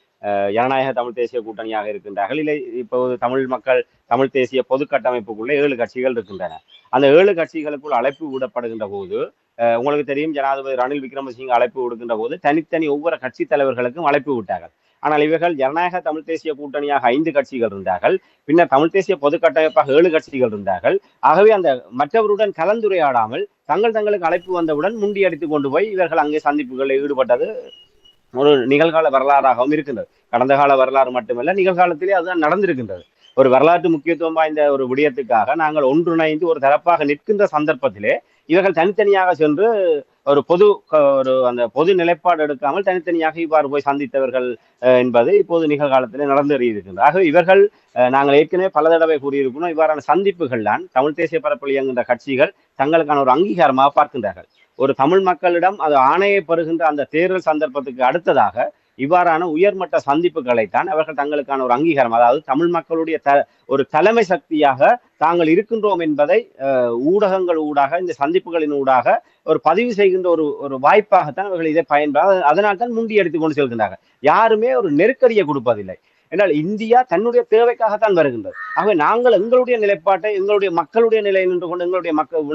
ஜனநாயக தமிழ் தேசிய கூட்டணியாக இருக்கின்றார்கள். இல்லை, இப்போது தமிழ் மக்கள் தமிழ் தேசிய பொது கட்டமைப்புக்குள்ளே 7 கட்சிகள் இருக்கின்றன. அந்த 7 கட்சிகளுக்குள் அழைப்பு விடப்படுகின்ற போது, உங்களுக்கு தெரியும், ஜனாதிபதி ரணில் விக்ரமசிங்க அழைப்பு விடுக்கின்ற போது தனித்தனி ஒவ்வொரு கட்சி தலைவர்களுக்கும் அழைப்பு விட்டார்கள். ஆனால் இவர்கள் ஜனநாயக தமிழ் தேசிய கூட்டணியாக 5 கட்சிகள் இருந்தார்கள். பின்னர் தமிழ் தேசிய பொது கட்டமைப்பாக 7 கட்சிகள் இருந்தார்கள். ஆகவே அந்த மற்றவருடன் கலந்துரையாடாமல் தங்களுக்கு அழைப்பு வந்தவுடன் முண்டியடித்து கொண்டு போய் இவர்கள் அங்கே சந்திப்புகளில் ஈடுபட்டது ஒரு நிகழ்கால வரலாறாகவும் இருக்கின்றது. கடந்த கால வரலாறு மட்டுமல்ல, நிகழ்காலத்திலே அதுதான் நடந்திருக்கின்றது. ஒரு வரலாற்று முக்கியத்துவம் வாய்ந்த ஒரு விடயத்துக்காக நாங்கள் ஒன்றிணைந்து ஒரு தரப்பாக நிற்கின்ற சந்தர்ப்பத்திலே இவர்கள் தனித்தனியாக சென்று அந்த பொது நிலைப்பாடு எடுக்காமல் தனித்தனியாக இவ்வாறு போய் சந்தித்தவர்கள் என்பது இப்போது நிகழ்காலத்திலே நடந்தேறியிருக்கின்றது. ஆகவே இவர்கள், நாங்கள் ஏற்கனவே பல தடவை கூறியிருக்கணும், இவ்வாறான சந்திப்புகள் தான் தமிழ் தேசிய பரப்பில் இயங்குகின்ற கட்சிகள் தங்களுக்கான ஒரு அங்கீகாரமாக பார்க்கின்றார்கள். ஒரு தமிழ் மக்களிடம் அது ஆணையை பெறுகின்ற அந்த தேர்தல் சந்தர்ப்பத்துக்கு அடுத்ததாக இவ்வாறான உயர்மட்ட சந்திப்புகளைத்தான் அவர்கள் தங்களுக்கான ஒரு அங்கீகாரம், அதாவது தமிழ் மக்களுடைய ஒரு தலைமை சக்தியாக தாங்கள் இருக்கின்றோம் என்பதை ஊடகங்கள் ஊடாக, இந்த சந்திப்புகளின் ஊடாக ஒரு பதிவு செய்கின்ற ஒரு வாய்ப்பாகத்தான் அவர்கள் இதை அதனால் தான் முண்டி எடுத்துக் கொண்டு செல்கின்றார்கள். யாருமே ஒரு நெருக்கடியை கொடுப்பதில்லை. என்றால் இந்தியா தன்னுடைய தேவைக்காகத்தான் வருகின்றது. ஆகவே நாங்கள் எங்களுடைய நிலைப்பாட்டை, எங்களுடைய மக்களுடைய நிலை நின்று கொண்டு எங்களுடைய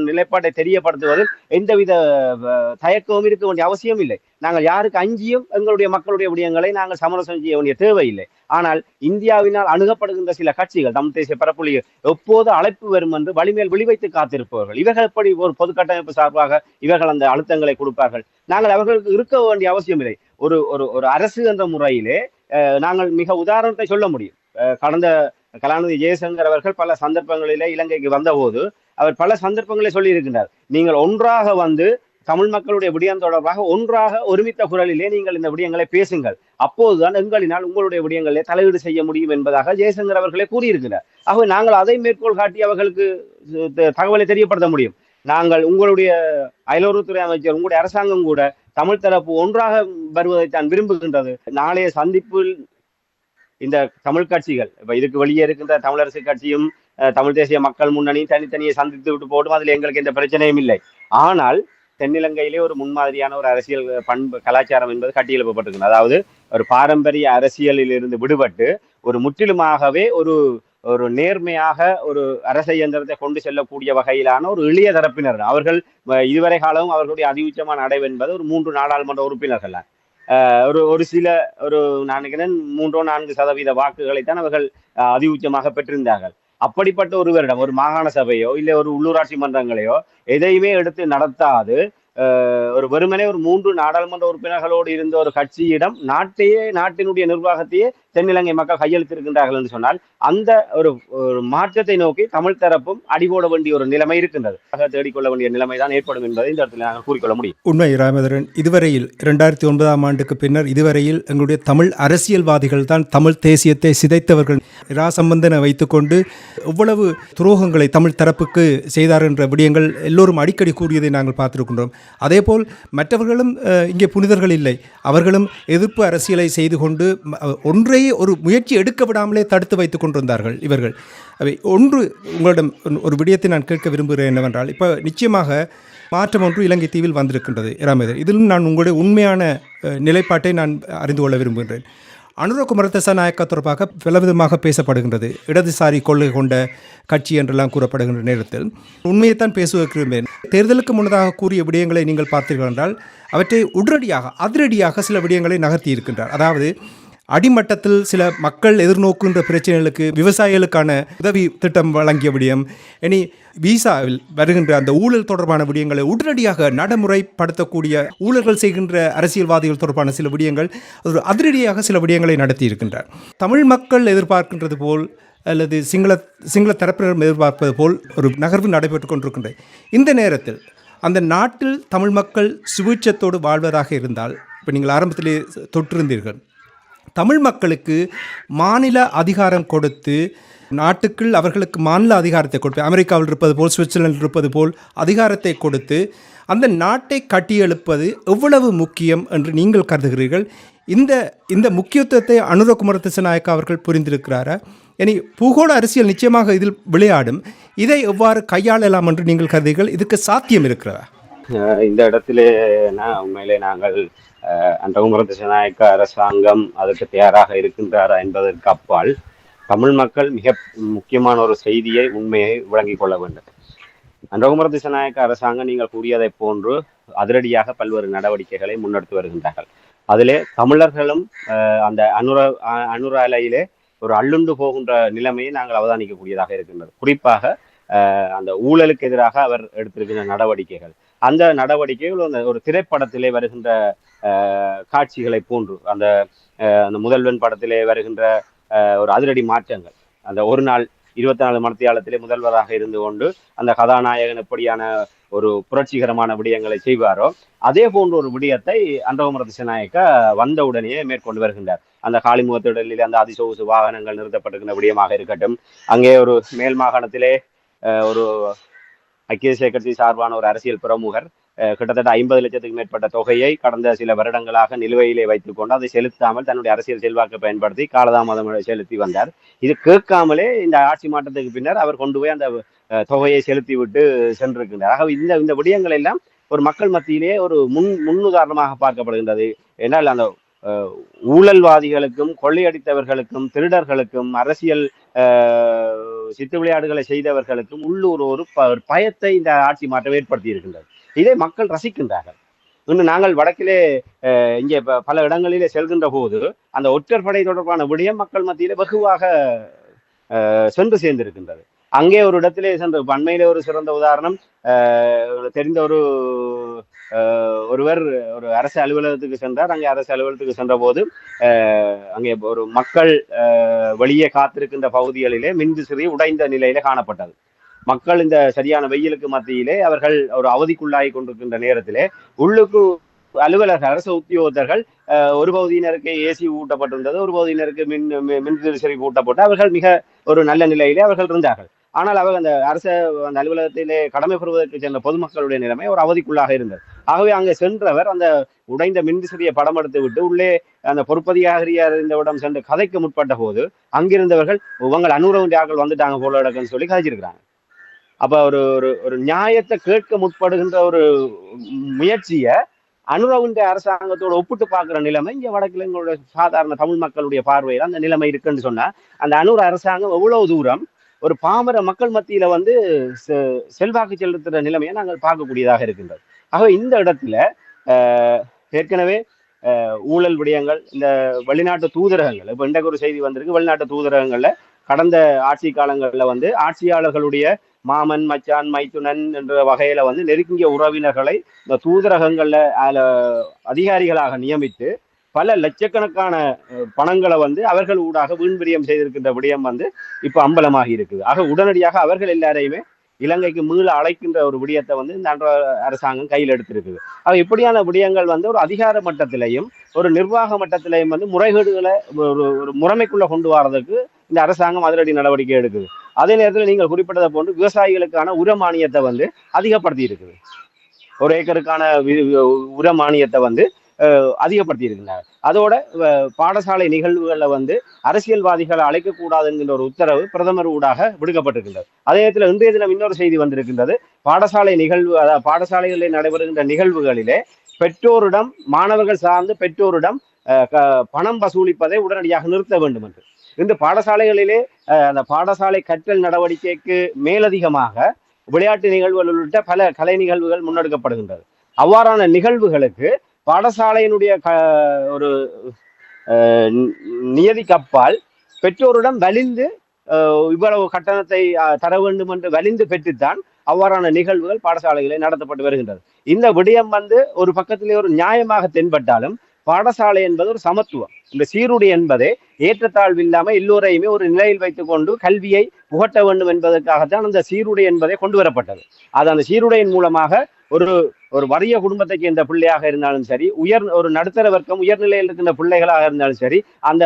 நிலைப்பாட்டை தெரியப்படுத்துவதில் எந்தவித தயக்கமும் இருக்க வேண்டிய அவசியம் இல்லை. நாங்கள் யாருக்கு அஞ்சியும் எங்களுடைய மக்களுடைய விடயங்களை நாங்கள் சமரசம் செய்ய வேண்டிய தேவையில்லை. ஆனால் இந்தியாவினால் அணுகப்படுகின்ற சில கட்சிகள், தமிழ் தேசிய பரப்புலி எப்போது அழைப்பு வரும் என்று வலிமேல் விழிவைத்து காத்திருப்பவர்கள், இவர்கள் எப்படி ஒரு பொது கட்டமைப்பு சார்பாக இவர்கள் அந்த அழுத்தங்களை கொடுப்பார்கள்? நாங்கள் அவர்களுக்கு இருக்க வேண்டிய அவசியம் இல்லை. ஒரு ஒரு அரசு என்ற முறையிலே நாங்கள் மிக உதாரணத்தை சொல்ல முடியும். கடந்த கலாநிதி ஜெயசங்கர் அவர்கள் பல சந்தர்ப்பங்களிலே இலங்கைக்கு வந்தபோது அவர் பல சந்தர்ப்பங்களில் சொல்லி இருக்கின்றார், நீங்கள் ஒன்றாக வந்து தமிழ் மக்களுடைய விடயம் தொடர்பாக ஒன்றாக ஒருமித்த குரலிலே நீங்கள் இந்த விடயங்களை பேசுங்கள், அப்போதுதான் எங்களினால் உங்களுடைய விடயங்களிலே தலையீடு செய்ய முடியும் என்பதாக ஜெயசங்கர் அவர்களே கூறியிருக்கிறார். ஆகவே நாங்கள் அதை மேற்கோள் காட்டி அவர்களுக்கு தகவலை தெரியப்படுத்த முடியும். நாங்கள், உங்களுடைய அயலுறவுத்துறை அமைச்சர், உங்களுடைய அரசாங்கம் கூட தமிழ் தரப்பு ஒன்றாக வருவதைத்தான் விரும்புகின்றது. நாளைய சந்திப்பில் இந்த தமிழ் கட்சிகள், இப்ப இதுக்கு வெளியே இருக்கின்ற தமிழரசு கட்சியும் தமிழ் தேசிய மக்கள் முன்னணி தனித்தனியை சந்தித்து விட்டு போடும், அதுல எங்களுக்கு எந்த பிரச்சனையும் இல்லை. ஆனால் தென்னிலங்கையிலே ஒரு முன்மாதிரியான ஒரு அரசியல் பண்பு கலாச்சாரம் என்பது கட்டியெழுப்பப்பட்டிருக்கிறது. அதாவது ஒரு பாரம்பரிய அரசியலில் இருந்து விடுபட்டு ஒரு முற்றிலுமாகவே ஒரு நேர்மையாக ஒரு அரச இயந்திரத்தை கொண்டு செல்லக்கூடிய வகையிலான ஒரு எளிய தரப்பினர் அவர்கள். இதுவரை காலமும் அவர்களுடைய அதிஉச்சமான அடைவு என்பது ஒரு 3 நாடாளுமன்ற உறுப்பினர்கள், ஒரு சில நான் நினைக்கிறேன் 3-4% வாக்குகளைத்தான் அவர்கள் அதிஉச்சமாக பெற்றிருந்தார்கள். அப்படிப்பட்ட ஒருவரிடம் ஒரு மாகாண சபையோ இல்லை ஒரு உள்ளூராட்சி மன்றங்களையோ எதையுமே எடுத்து நடத்தாது ஒரு வெறுமனே ஒரு 3 நாடாளுமன்ற உறுப்பினர்களோடு இருந்த ஒரு கட்சியிடம் நாட்டினுடைய நிர்வாகத்தையே தென்னிலங்கை மக்கள் கையெழுத்திருக்கின்றார்கள் என்று சொன்னால் அந்த ஒரு மாற்றத்தை நோக்கி தமிழ் தரப்பும் அடிபோட வேண்டிய ஒரு நிலைமை இருக்கின்றது. தேடிக்கொள்ள வேண்டிய நிலைமை தான் ஏற்படும் என்பதை இந்த இடத்துல நாங்கள் கூறிக்கொள்ள முடியும். உண்மை ராமேந்திரன், இதுவரையில் 2009ஆம் ஆண்டுக்கு பின்னர் இதுவரையில் எங்களுடைய தமிழ் அரசியல்வாதிகள் தான் தமிழ் தேசியத்தை சிதைத்தவர்கள். இராசம்பந்தனை வைத்துக்கொண்டு எவ்வளவு துரோகங்களை தமிழ் தரப்புக்கு செய்தார் என்ற விடயங்கள் எல்லோரும் அடிக்கடி கூறியதை நாங்கள் பார்த்திருக்கின்றோம். அதேபோல் மற்றவர்களும் இங்கே புனிதர்கள் இல்லை. அவர்களும் எதிர்ப்பு அரசியலை செய்து கொண்டு ஒன்றை ஒரு முயற்சி எடுக்க விடாமலே தடுத்து வைத்துக் கொண்டிருந்தார்கள் இவர்கள். அவை உங்களிடம் ஒரு விடயத்தை நான் கேட்க விரும்புகிறேன் என்னவென்றால், இப்போ நிச்சயமாக மாற்றம் ஒன்று இலங்கை தீவில் வந்திருக்கின்றது ராமேந்திரன். இதிலும் நான் உங்களுடைய உண்மையான நிலைப்பாட்டை நான் அறிந்து கொள்ள விரும்புகின்றேன். அனுர குமார திசாநாயக்கா தொடர்பாக பலவிதமாக பேசப்படுகின்றது. இடதுசாரி கொள்கை கொண்ட கட்சி என்றெல்லாம் கூறப்படுகின்ற நேரத்தில் உண்மையைத்தான் பேசுவதற்கு தேர்தலுக்கு முன்னதாக கூறிய விடயங்களை நீங்கள் பார்த்தீர்கள் என்றால் அவற்றை அதிரடியாக சில விடயங்களை நகர்த்தி இருக்கின்றார். அதாவது அடிமட்டத்தில் சில மக்கள் எதிர்நோக்குகின்ற பிரச்சனைகளுக்கு விவசாயிகளுக்கான உதவி திட்டம் வழங்கிய விடயம், இனி விசாவில் வருகின்ற அந்த ஊழல் தொடர்பான விடயங்களை உடனடியாக நடைமுறைப்படுத்தக்கூடிய ஊழல்கள் செய்கின்ற அரசியல்வாதிகள் தொடர்பான சில விடயங்கள், ஒரு அதிரடியாக சில விடயங்களை நடத்தி இருக்கின்றார். தமிழ் மக்கள் எதிர்பார்க்கின்றது போல் அல்லது சிங்கள தரப்பினர் எதிர்பார்ப்பது போல் ஒரு நகர்வு நடைபெற்று கொண்டிருக்கின்றது. இந்த நேரத்தில் அந்த நாட்டில் தமிழ் மக்கள் சுபீட்சத்தோடு வாழ்வதாக இருந்தால், இப்போ நீங்கள் ஆரம்பத்திலே தொற்றிருந்தீர்கள், தமிழ் மக்களுக்கு மாநில அதிகாரம் கொடுத்து நாட்டுக்குள் அவர்களுக்கு மாநில அதிகாரத்தை கொடுத்து, அமெரிக்காவில் இருப்பது போல் சுவிட்சர்லாந்தில் இருப்பது போல் அதிகாரத்தை கொடுத்து அந்த நாட்டை கட்டியெழுப்பது எவ்வளவு முக்கியம் என்று நீங்கள் கருதுகிறீர்கள்? இந்த முக்கியத்துவத்தை அனுர குமார திசாநாயக்கா அவர்கள் புரிந்திருக்கிறாரா? இனி பூகோள அரசியல் நிச்சயமாக இதில் விளையாடும். இதை எவ்வாறு கையாளலாம் என்று நீங்கள் கருதுகிறீர்கள்? இதுக்கு சாத்தியம் இருக்கிறதா? இந்த இடத்திலே உண்மையிலே நாங்கள் அன்றகுமர திசாநாயக்க அரசாங்கம் அதுக்கு தயாராக இருக்கின்றாரா என்பதற்கு அப்பால் தமிழ் மக்கள் மிக முக்கியமான ஒரு செய்தியை உண்மையை விளங்கிக் கொள்ள வேண்டும். அன்றகுமர திசாநாயக்க அரசாங்கம் நீங்கள் கூறியதை போன்று அதிரடியாக பல்வேறு நடவடிக்கைகளை முன்னெடுத்து வருகின்றார்கள். அதிலே தமிழர்களும் அந்த அனுராலையிலே ஒரு அள்ளுண்டு போகின்ற நிலைமையை நாங்கள் அவதானிக்கக்கூடியதாக இருக்கின்றது. குறிப்பாக அந்த ஊழலுக்கு எதிராக அவர் எடுத்திருக்கின்ற நடவடிக்கைகள், அந்த நடவடிக்கைகள் ஒரு திரைப்படத்திலே வருகின்ற காட்சிகளை போன்று அந்த முதல்வன் படத்திலே வருகின்ற ஒரு அதிரடி மாற்றங்கள், அந்த ஒரு நாள் 24 மணித்தியாலத்திலே முதல்வராக இருந்து கொண்டு அந்த கதாநாயகன் எப்படியான ஒரு புரட்சிகரமான விடயங்களை செய்வாரோ அதே போன்ற ஒரு விடயத்தை அன்றகுமர திசாநாயக்கா வந்தவுடனே மேற்கொண்டு வருகின்றார். அந்த காளிமுகத்திடலில் அந்த அதிசொகுசு வாகனங்கள் நிறுத்தப்பட்டிருக்கின்ற விடயமாக இருக்கட்டும், அங்கே ஒரு மேல் மாகாணத்திலே ஒரு ஐக்கிய தேசிய கட்சி சார்பான ஒரு அரசியல் பிரமுகர் கிட்டத்தட்ட 50 லட்சத்துக்கு மேற்பட்ட தொகையை கடந்த சில வருடங்களாக நிலுவையிலே வைத்துக் கொண்டு அதை செலுத்தாமல் தன்னுடைய அரசியல் செல்வாக்கை பயன்படுத்தி காலதாமதம் செலுத்தி வந்தார். இது கேட்காமலே இந்த ஆட்சி மாற்றத்துக்கு பின்னர் அவர் கொண்டு போய் அந்த தொகையை செலுத்தி விட்டு சென்றிருக்கின்றார். ஆக இந்த விடயங்கள் எல்லாம் ஒரு மக்கள் மத்தியிலே ஒரு முன்னுதாரணமாக பார்க்கப்படுகின்றது. ஏன்னால் அந்த ஊழல்வாதிகளுக்கும் கொள்ளையடித்தவர்களுக்கும் திருடர்களுக்கும் அரசியல் சித்து விளையாடுகளை செய்தவர்களுக்கும் உள்ளூர் ஒரு பயத்தை இந்த ஆட்சி மாற்றம் ஏற்படுத்தி இருக்கின்றது. இதை மக்கள் ரசிக்கின்றார்கள். இன்னும் நாங்கள் வடக்கிலே இங்கே பல இடங்களிலே செல்கின்ற போது அந்த ஒற்றற்படை தொடர்பான விடயம் மக்கள் மத்தியிலே வெகுவாக சென்று சேர்ந்திருக்கின்றது. அங்கே ஒரு இடத்திலே சென்று அண்மையிலே ஒரு சிறந்த உதாரணம், தெரிந்த ஒருவர் ஒரு அரசு அலுவலகத்துக்கு சென்றார். அங்கே அரசு அலுவலகத்துக்கு சென்ற போது அங்கே ஒரு மக்கள் வெளியே காத்திருக்கின்ற பகுதிகளிலே மின்விசிறி உடைந்த நிலையில காணப்பட்டது. மக்கள் இந்த சரியான வெயிலுக்கு மத்தியிலே அவர்கள் ஒரு அவதிக்குள்ளாகி கொண்டிருக்கின்ற நேரத்திலே உள்ளுக்கு அலுவலர்கள் அரசு உத்தியோகத்தர்கள் ஒரு பகுதியினருக்கு ஏசி ஊட்டப்பட்டிருந்தது, ஒரு பகுதியினருக்கு மின்விசிறி ஊட்டப்பட்டு அவர்கள் மிக ஒரு நல்ல நிலையிலே அவர்கள் இருந்தார்கள். ஆனால் அவர் அந்த அந்த அலுவலகத்திலே கடமை பெறுவதற்கு சென்ற பொதுமக்களுடைய நிலைமை ஒரு அவதிக்குள்ளாக இருந்தது. ஆகவே அங்கே சென்றவர் அந்த உடைந்த மின்விசிறியை படம் எடுத்து விட்டு உள்ளே அந்த பொறுப்பதிகாரியார் இருந்தவிடம் சென்று கதைக்கு முற்பட்ட போது அங்கிருந்தவர்கள் உங்கள் அனுரவுண்டியாக்கள் வந்துட்டாங்க போல இடக்குன்னு சொல்லி கதைச்சிருக்கிறாங்க. அப்ப ஒரு நியாயத்தை கேட்க முற்படுகின்ற ஒரு முயற்சியை அனுரவுண்டிய அரசாங்கத்தோட ஒப்பிட்டு பார்க்கிற நிலைமை இங்க வடக்கில் எங்களுடைய சாதாரண தமிழ் மக்களுடைய பார்வையில் அந்த நிலைமை இருக்குன்னு சொன்னா அந்த அனுர அரசாங்கம் எவ்வளவு தூரம் ஒரு பாமர மக்கள் மத்தியில செல்வாக்கு செலுத்துற நிலைமையை நாங்கள் பார்க்கக்கூடியதாக இருக்கின்றது. ஆகவே இந்த இடத்துல ஏற்கனவே ஊழல் விடயங்கள், இந்த வெளிநாட்டு தூதரகங்கள், இப்ப இன்றைக்கு ஒரு செய்தி வந்திருக்கு, வெளிநாட்டு தூதரகங்கள்ல கடந்த ஆட்சி காலங்கள்ல ஆட்சியாளர்களுடைய மாமன் மச்சான் மைத்துனன் என்ற வகையில நெருங்கிய உறவினர்களை இந்த தூதரகங்கள்ல அதிகாரிகளாக நியமித்து பல லட்சக்கணக்கான பணங்களை அவர்கள் ஊடாக வீண்விரியம் செய்திருக்கின்ற விடயம் இப்ப அம்பலமாகி இருக்குது. ஆக உடனடியாக அவர்கள் எல்லாரையுமே இலங்கைக்கு மீள அழைக்கின்ற ஒரு விடயத்தை இந்த அரசாங்கம் கையில் எடுத்திருக்குது. ஆக இப்படியான விடயங்கள் ஒரு அதிகார மட்டத்திலையும் ஒரு நிர்வாக மட்டத்திலையும் முறைகேடுகளை ஒரு முறைமைக்குள்ள கொண்டு வரதுக்கு இந்த அரசாங்கம் அதிரடி நடவடிக்கை எடுக்குது. அதே நேரத்தில் நீங்கள் குறிப்பிட்டதை போன்று விவசாயிகளுக்கான உர மானியத்தை அதிகப்படுத்தி இருக்குது. ஒரு ஏக்கருக்கான உர மானியத்தை அதிகப்படுத்தி இருக்கின்றனர். அதோட பாடசாலை நிகழ்வுகள்ல அரசியல்வாதிகளை அழைக்கக்கூடாது என்கின்ற ஒரு உத்தரவு பிரதமர் ஊடாக விடுக்கப்பட்டிருக்கின்றது. அதே நேரத்தில் இன்றைய தினம் இன்னொரு செய்தி வந்திருக்கின்றது. பாடசாலை நிகழ்வு, பாடசாலைகளில் நடைபெறுகின்ற நிகழ்வுகளிலே பெற்றோரிடம், மாணவர்கள் சார்ந்து பெற்றோரிடம் பணம் வசூலிப்பதை உடனடியாக நிறுத்த வேண்டும் என்று இந்த பாடசாலைகளிலே அந்த பாடசாலை கற்றல் நடவடிக்கைக்கு மேலதிகமாக விளையாட்டு நிகழ்வுகள் உள்ளிட்ட பல கலை நிகழ்வுகள் முன்னெடுக்கப்படுகின்றது. அவ்வாறான நிகழ்வுகளுக்கு பாடசாலையினுடைய ஒரு நியதிக்கு அப்பால் பெற்றோரிடம் வலிந்து இவ்வளவு கட்டணத்தை தர வேண்டும் என்று வலிந்து பெற்றுத்தான் அவ்வாறான நிகழ்வுகள் பாடசாலைகளில் நடத்தப்பட்டு வருகின்றது. இந்த விடயம் ஒரு பக்கத்திலே ஒரு நியாயமாக தென்பட்டாலும் பாடசாலை என்பது ஒரு சமத்துவம், இந்த சீருடை என்பதே ஏற்றத்தாழ்வு இல்லாமல் எல்லோரையுமே ஒரு நிலையில் வைத்துக் கொண்டு கல்வியை புகட்ட வேண்டும் என்பதற்காகத்தான் அந்த சீருடை என்பதை கொண்டு வரப்பட்டது. அது அந்த சீருடையின் மூலமாக ஒரு வறிய குடும்பத்தை சேர்ந்த பிள்ளையாக இருந்தாலும் சரி, ஒரு நடுத்தர வர்க்கம் உயர்நிலையில் இருக்கின்ற பிள்ளைகளாக இருந்தாலும் சரி, அந்த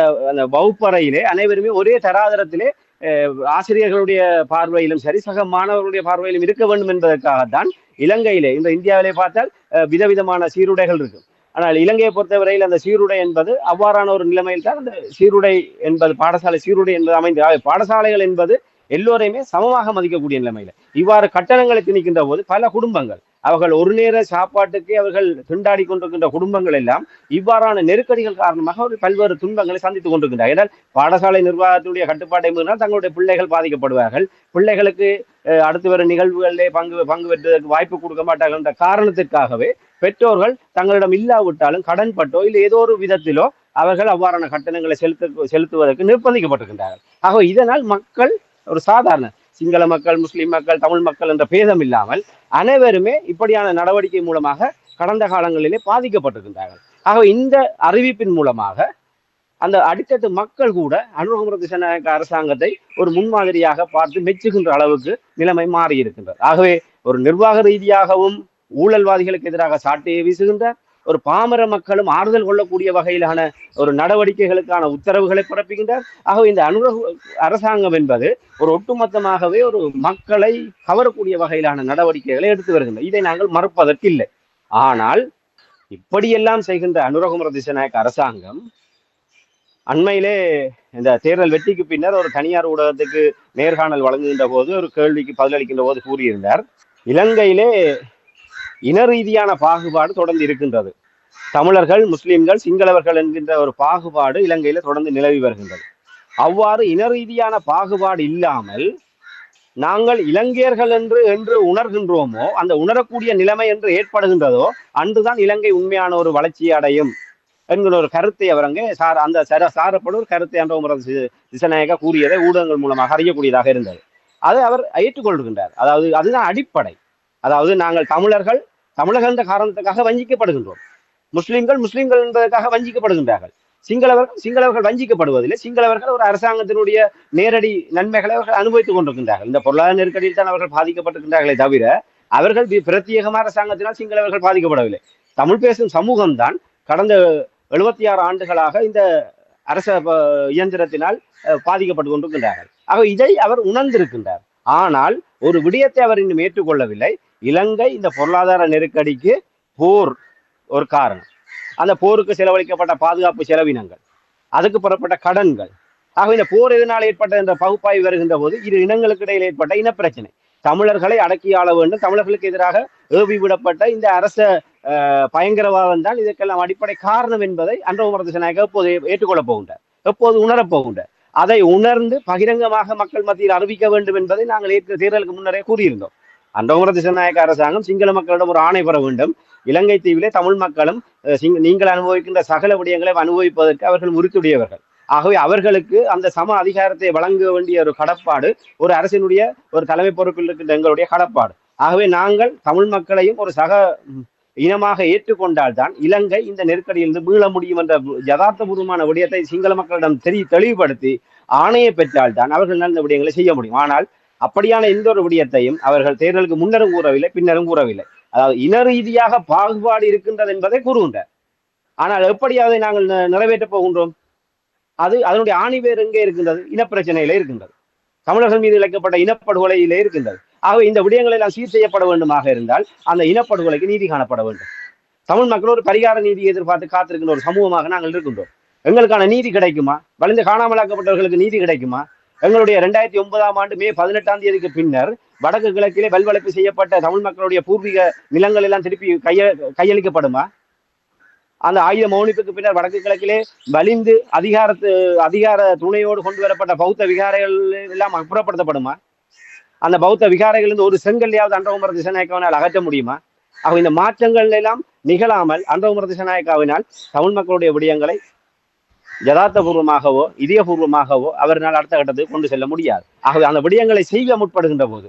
வகுப்பறையிலே அனைவருமே ஒரே தராதரத்திலே ஆசிரியர்களுடைய பார்வையிலும் சரி, சக மாணவர்களுடைய பார்வையிலும் இருக்க வேண்டும் என்பதற்காகத்தான் இலங்கையிலே, இந்த இந்தியாவிலே பார்த்தால் விதவிதமான சீருடைகள் இருக்கு. ஆனால் இலங்கையை பொறுத்தவரையில் அந்த சீருடை என்பது அவ்வாறான ஒரு நிலைமையில் தான் அந்த சீருடை என்பது பாடசாலை சீருடை என்பது அமைந்து பாடசாலைகள் என்பது எல்லோரையுமே சமமாக மதிக்கக்கூடிய நிலைமையில இவ்வாறு கட்டணங்களை திணிக்கின்ற போது பல குடும்பங்கள் அவர்கள் ஒரு நேர சாப்பாட்டுக்கு அவர்கள் திண்டாடி கொண்டிருக்கின்ற குடும்பங்கள் எல்லாம் இவ்வாறான நெருக்கடிகள் காரணமாக ஒரு பல்வேறு துன்பங்களை சந்தித்துக் கொண்டிருக்கின்றனர். ஏனால் பாடசாலை நிர்வாகத்துடைய கட்டுப்பாட்டை மீறினால் தங்களுடைய பிள்ளைகள் பாதிக்கப்படுவார்கள். பிள்ளைகளுக்கு அடுத்து வரும் நிகழ்வுகளிலே பங்கு பெற்றதற்கு வாய்ப்பு கொடுக்க மாட்டார்கள் என்ற காரணத்திற்காகவே பெற்றோர்கள் தங்களிடம் இல்லாவிட்டாலும் கடன்பட்டோ இல்லை ஏதோ ஒரு விதத்திலோ அவர்கள் அவ்வாறான கட்டணங்களை செலுத்துவதற்கு நிர்பந்திக்கப்பட்டிருக்கின்றார்கள். ஆக இதனால் மக்கள் ஒரு சாதாரண சிங்கள மக்கள், முஸ்லிம் மக்கள், தமிழ் மக்கள் என்ற பேதம் இல்லாமல் அனைவருமே இப்படியான நடவடிக்கை மூலமாக கடந்த காலங்களிலே பாதிக்கப்பட்டிருக்கின்றார்கள். ஆக இந்த அறிவிப்பின் மூலமாக அந்த அடித்தட்டு மக்கள் கூட அனுரகுமார திசாநாயக்க அரசாங்கத்தை ஒரு முன்மாதிரியாக பார்த்து மெச்சுகின்ற அளவுக்கு நிலைமை மாறி இருக்கின்றது. ஆகவே ஒரு நிர்வாக ரீதியாகவும் ஊழல்வாதிகளுக்கு எதிராக சாட்டையை வீசுகின்றார். ஒரு பாமர மக்களும் ஆறுதல் கொள்ளக்கூடிய வகையிலான ஒரு நடவடிக்கைகளுக்கான உத்தரவுகளை பிறப்பிக்கின்றார். ஆகவே இந்த அரசாங்கம் என்பது ஒரு ஒட்டுமொத்தமாகவே ஒரு மக்களை கவரக்கூடிய வகையிலான நடவடிக்கைகளை எடுத்து வருகின்றனர். இதை நாங்கள் மறுப்பதற்கு இல்லை. ஆனால் இப்படியெல்லாம் செய்கின்ற அனுரகுமார திசாநாயக்க அரசாங்கம் அண்மையிலே இந்த தேர்தல் வெற்றிக்கு பின்னர் ஒரு தனியார் ஊடகத்துக்கு நேர்காணல் வழங்குகின்ற போது ஒரு கேள்விக்கு பதிலளிக்கின்ற போது கூறியிருந்தார், இலங்கையிலே இன ரீதியான பாகுபாடு தொடர்ந்து இருக்கின்றது. தமிழர்கள், முஸ்லிம்கள், சிங்களவர்கள் என்கின்ற ஒரு பாகுபாடு இலங்கையில தொடர்ந்து நிலவி வருகின்றது. அவ்வாறு இன ரீதியான பாகுபாடு இல்லாமல் நாங்கள் இலங்கையர்கள் என்று உணர்கின்றோமோ, அந்த உணரக்கூடிய நிலைமை என்று ஏற்படுகின்றதோ அன்றுதான் இலங்கை உண்மையான ஒரு வளர்ச்சியை அடையும் என்கிற ஒரு கருத்தை அவரங்க சாரப்படும் ஒரு கருத்தை அனுரகுமார திசாநாயக்கா கூறியதை ஊடகங்கள் மூலமாக அறியக்கூடியதாக இருந்தது. அதை அவர் ஏற்றுக்கொள்கின்றார். அதாவது அதுதான் அடிப்படை. அதாவது நாங்கள் தமிழர்கள் என்ற காரணத்துக்காக வஞ்சிக்கப்படுகின்றோம். முஸ்லிம்கள் என்பதற்காக வஞ்சிக்கப்படுகின்றார்கள். சிங்களவர்கள் வஞ்சிக்கப்படுவதில்லை. சிங்களவர்கள் ஒரு அரசாங்கத்தினுடைய நேரடி நன்மைகளை அவர்கள் அனுபவித்துக் கொண்டிருக்கின்றார்கள். இந்த பொருளாதார நெருக்கடியில் தான் அவர்கள் பாதிக்கப்பட்டிருக்கின்றார்களே தவிர அவர்கள் பிரத்யேகமான அரசாங்கத்தினால் சிங்களவர்கள் பாதிக்கப்படவில்லை. தமிழ் பேசும் சமூகம்தான் கடந்த 76 ஆண்டுகளாக இந்த அரச இயந்திரத்தினால் பாதிக்கப்பட்டு கொண்டிருக்கின்றார்கள். ஆக இதை அவர் உணர்ந்திருக்கின்றார். ஆனால் ஒரு விடயத்தை அவர் இன்னும் ஏற்றுக்கொள்ளவில்லை. இலங்கை இந்த பொருளாதார நெருக்கடிக்கு போர் ஒரு காரணம். அந்த போருக்கு செலவழிக்கப்பட்ட பாதுகாப்பு செலவினங்கள், அதுக்கு புறப்பட்ட கடன்கள். ஆக இந்த போர் எதனால் ஏற்பட்டது என்ற பகுப்பாய்வு வருகின்ற போது இரு இனங்களுக்கு இடையில் ஏற்பட்ட இனப்பிரச்சனை, தமிழர்களை அடக்கி ஆள வேண்டும், தமிழர்களுக்கு எதிராக ஏவி விடப்பட்ட இந்த அரச பயங்கரவாதம் தான் இதற்கெல்லாம் அடிப்படை காரணம் என்பதை அனுரகுமார திசாநாயக்கா எப்போது ஏற்றுக்கொள்ளப் போகின்றார், எப்போது உணரப் போகின்றார். அதை உணர்ந்து பகிரங்கமாக மக்கள் மத்தியில் அறிவிக்க வேண்டும் என்பதை நாங்கள் தேர்தலுக்கு முன்னரே கூறியிருந்தோம். அனுரகுமார திசாநாயக்க அரசாங்கம் சிங்கள மக்களிடம் ஒரு ஆணை பெற வேண்டும். இலங்கை தீவிலே தமிழ் மக்களும் நீங்கள் அனுபவிக்கின்ற சகல விடயங்களை அனுபவிப்பதற்கு அவர்கள் உறுத்துடையவர்கள். ஆகவே அவர்களுக்கு அந்த சம அதிகாரத்தை வழங்க வேண்டிய ஒரு கடப்பாடு ஒரு அரசினுடைய ஒரு தலைமை பொறுப்பில் இருக்கின்ற எங்களுடைய கடப்பாடு. ஆகவே நாங்கள் தமிழ் மக்களையும் ஒரு சக இனமாக ஏற்றுக்கொண்டால்தான் இலங்கை இந்த நெருக்கடியிலிருந்து மீள முடியும் என்ற யதார்த்தபூர்வமான விடயத்தை சிங்கள மக்களிடம் தெளிவுபடுத்தி ஆணையை பெற்றால்தான் அவர்கள் நல்ல விடயங்களை செய்ய முடியும். ஆனால் அப்படியான எந்த ஒரு விடயத்தையும் அவர்கள் தேர்தலுக்கு முன்னரும் கூறவில்லை, பின்னரும் கூறவில்லை. அதாவது இன ரீதியாக பாகுபாடு இருக்கின்றது என்பதை கூறுகின்றார். ஆனால் எப்படி அதை நாங்கள் நிறைவேற்றப் போகின்றோம்? அதனுடைய ஆணிவேர் எங்கே இருக்கின்றது? இனப்பிரச்சனையிலே இருக்கின்றது. தமிழர்கள் மீது இழைக்கப்பட்ட இனப்படுகொலையிலே இருக்கின்றது. ஆகவே இந்த விடயங்களை எல்லாம் சீர் செய்யப்பட வேண்டுமாக இருந்தால் அந்த இனப்படுகொலைக்கு நீதி காணப்பட வேண்டும். தமிழ் மக்கள் ஒரு பரிகார நீதியை எதிர்பார்த்து காத்திருக்கின்ற ஒரு சமூகமாக நாங்கள் இருக்கின்றோம். எங்களுக்கான நீதி கிடைக்குமா? வலிந்து காணாமலாக்கப்பட்டவர்களுக்கு நீதி கிடைக்குமா? எங்களுடைய 2009ஆம் ஆண்டு மே 18ஆம் பின்னர் வடக்கு கிழக்கிலே வல்வளைப்பு செய்யப்பட்ட தமிழ் மக்களுடைய பூர்வீக நிலங்கள் எல்லாம் திருப்பி கையளிக்கப்படுமா? அந்த ஆயுத மௌனிப்புக்கு பின்னர் வடக்கு கிழக்கிலே வலிந்து அதிகார துணையோடு கொண்டு வரப்பட்ட பௌத்த விகாரைகள் எல்லாம் அப்புறப்படுத்தப்படுமா? அந்த பௌத்த விகாரைகளிலிருந்து ஒரு செங்கல்லையாவது அனுரகுமார திசாநாயக்காவினால் அகற்ற முடியுமா? ஆக இந்த மாற்றங்கள் எல்லாம் நிகழாமல் அனுரகுமார திசாநாயக்காவினால் தமிழ் மக்களுடைய விடயங்களை யதார்த்தபூர்வமாகவோ இதயபூர்வமாகவோ அவரால் அடுத்த கட்டத்துக்கு கொண்டு செல்ல முடியாது. ஆகவே அந்த விடயங்களை செய்ய முற்படுகின்ற போது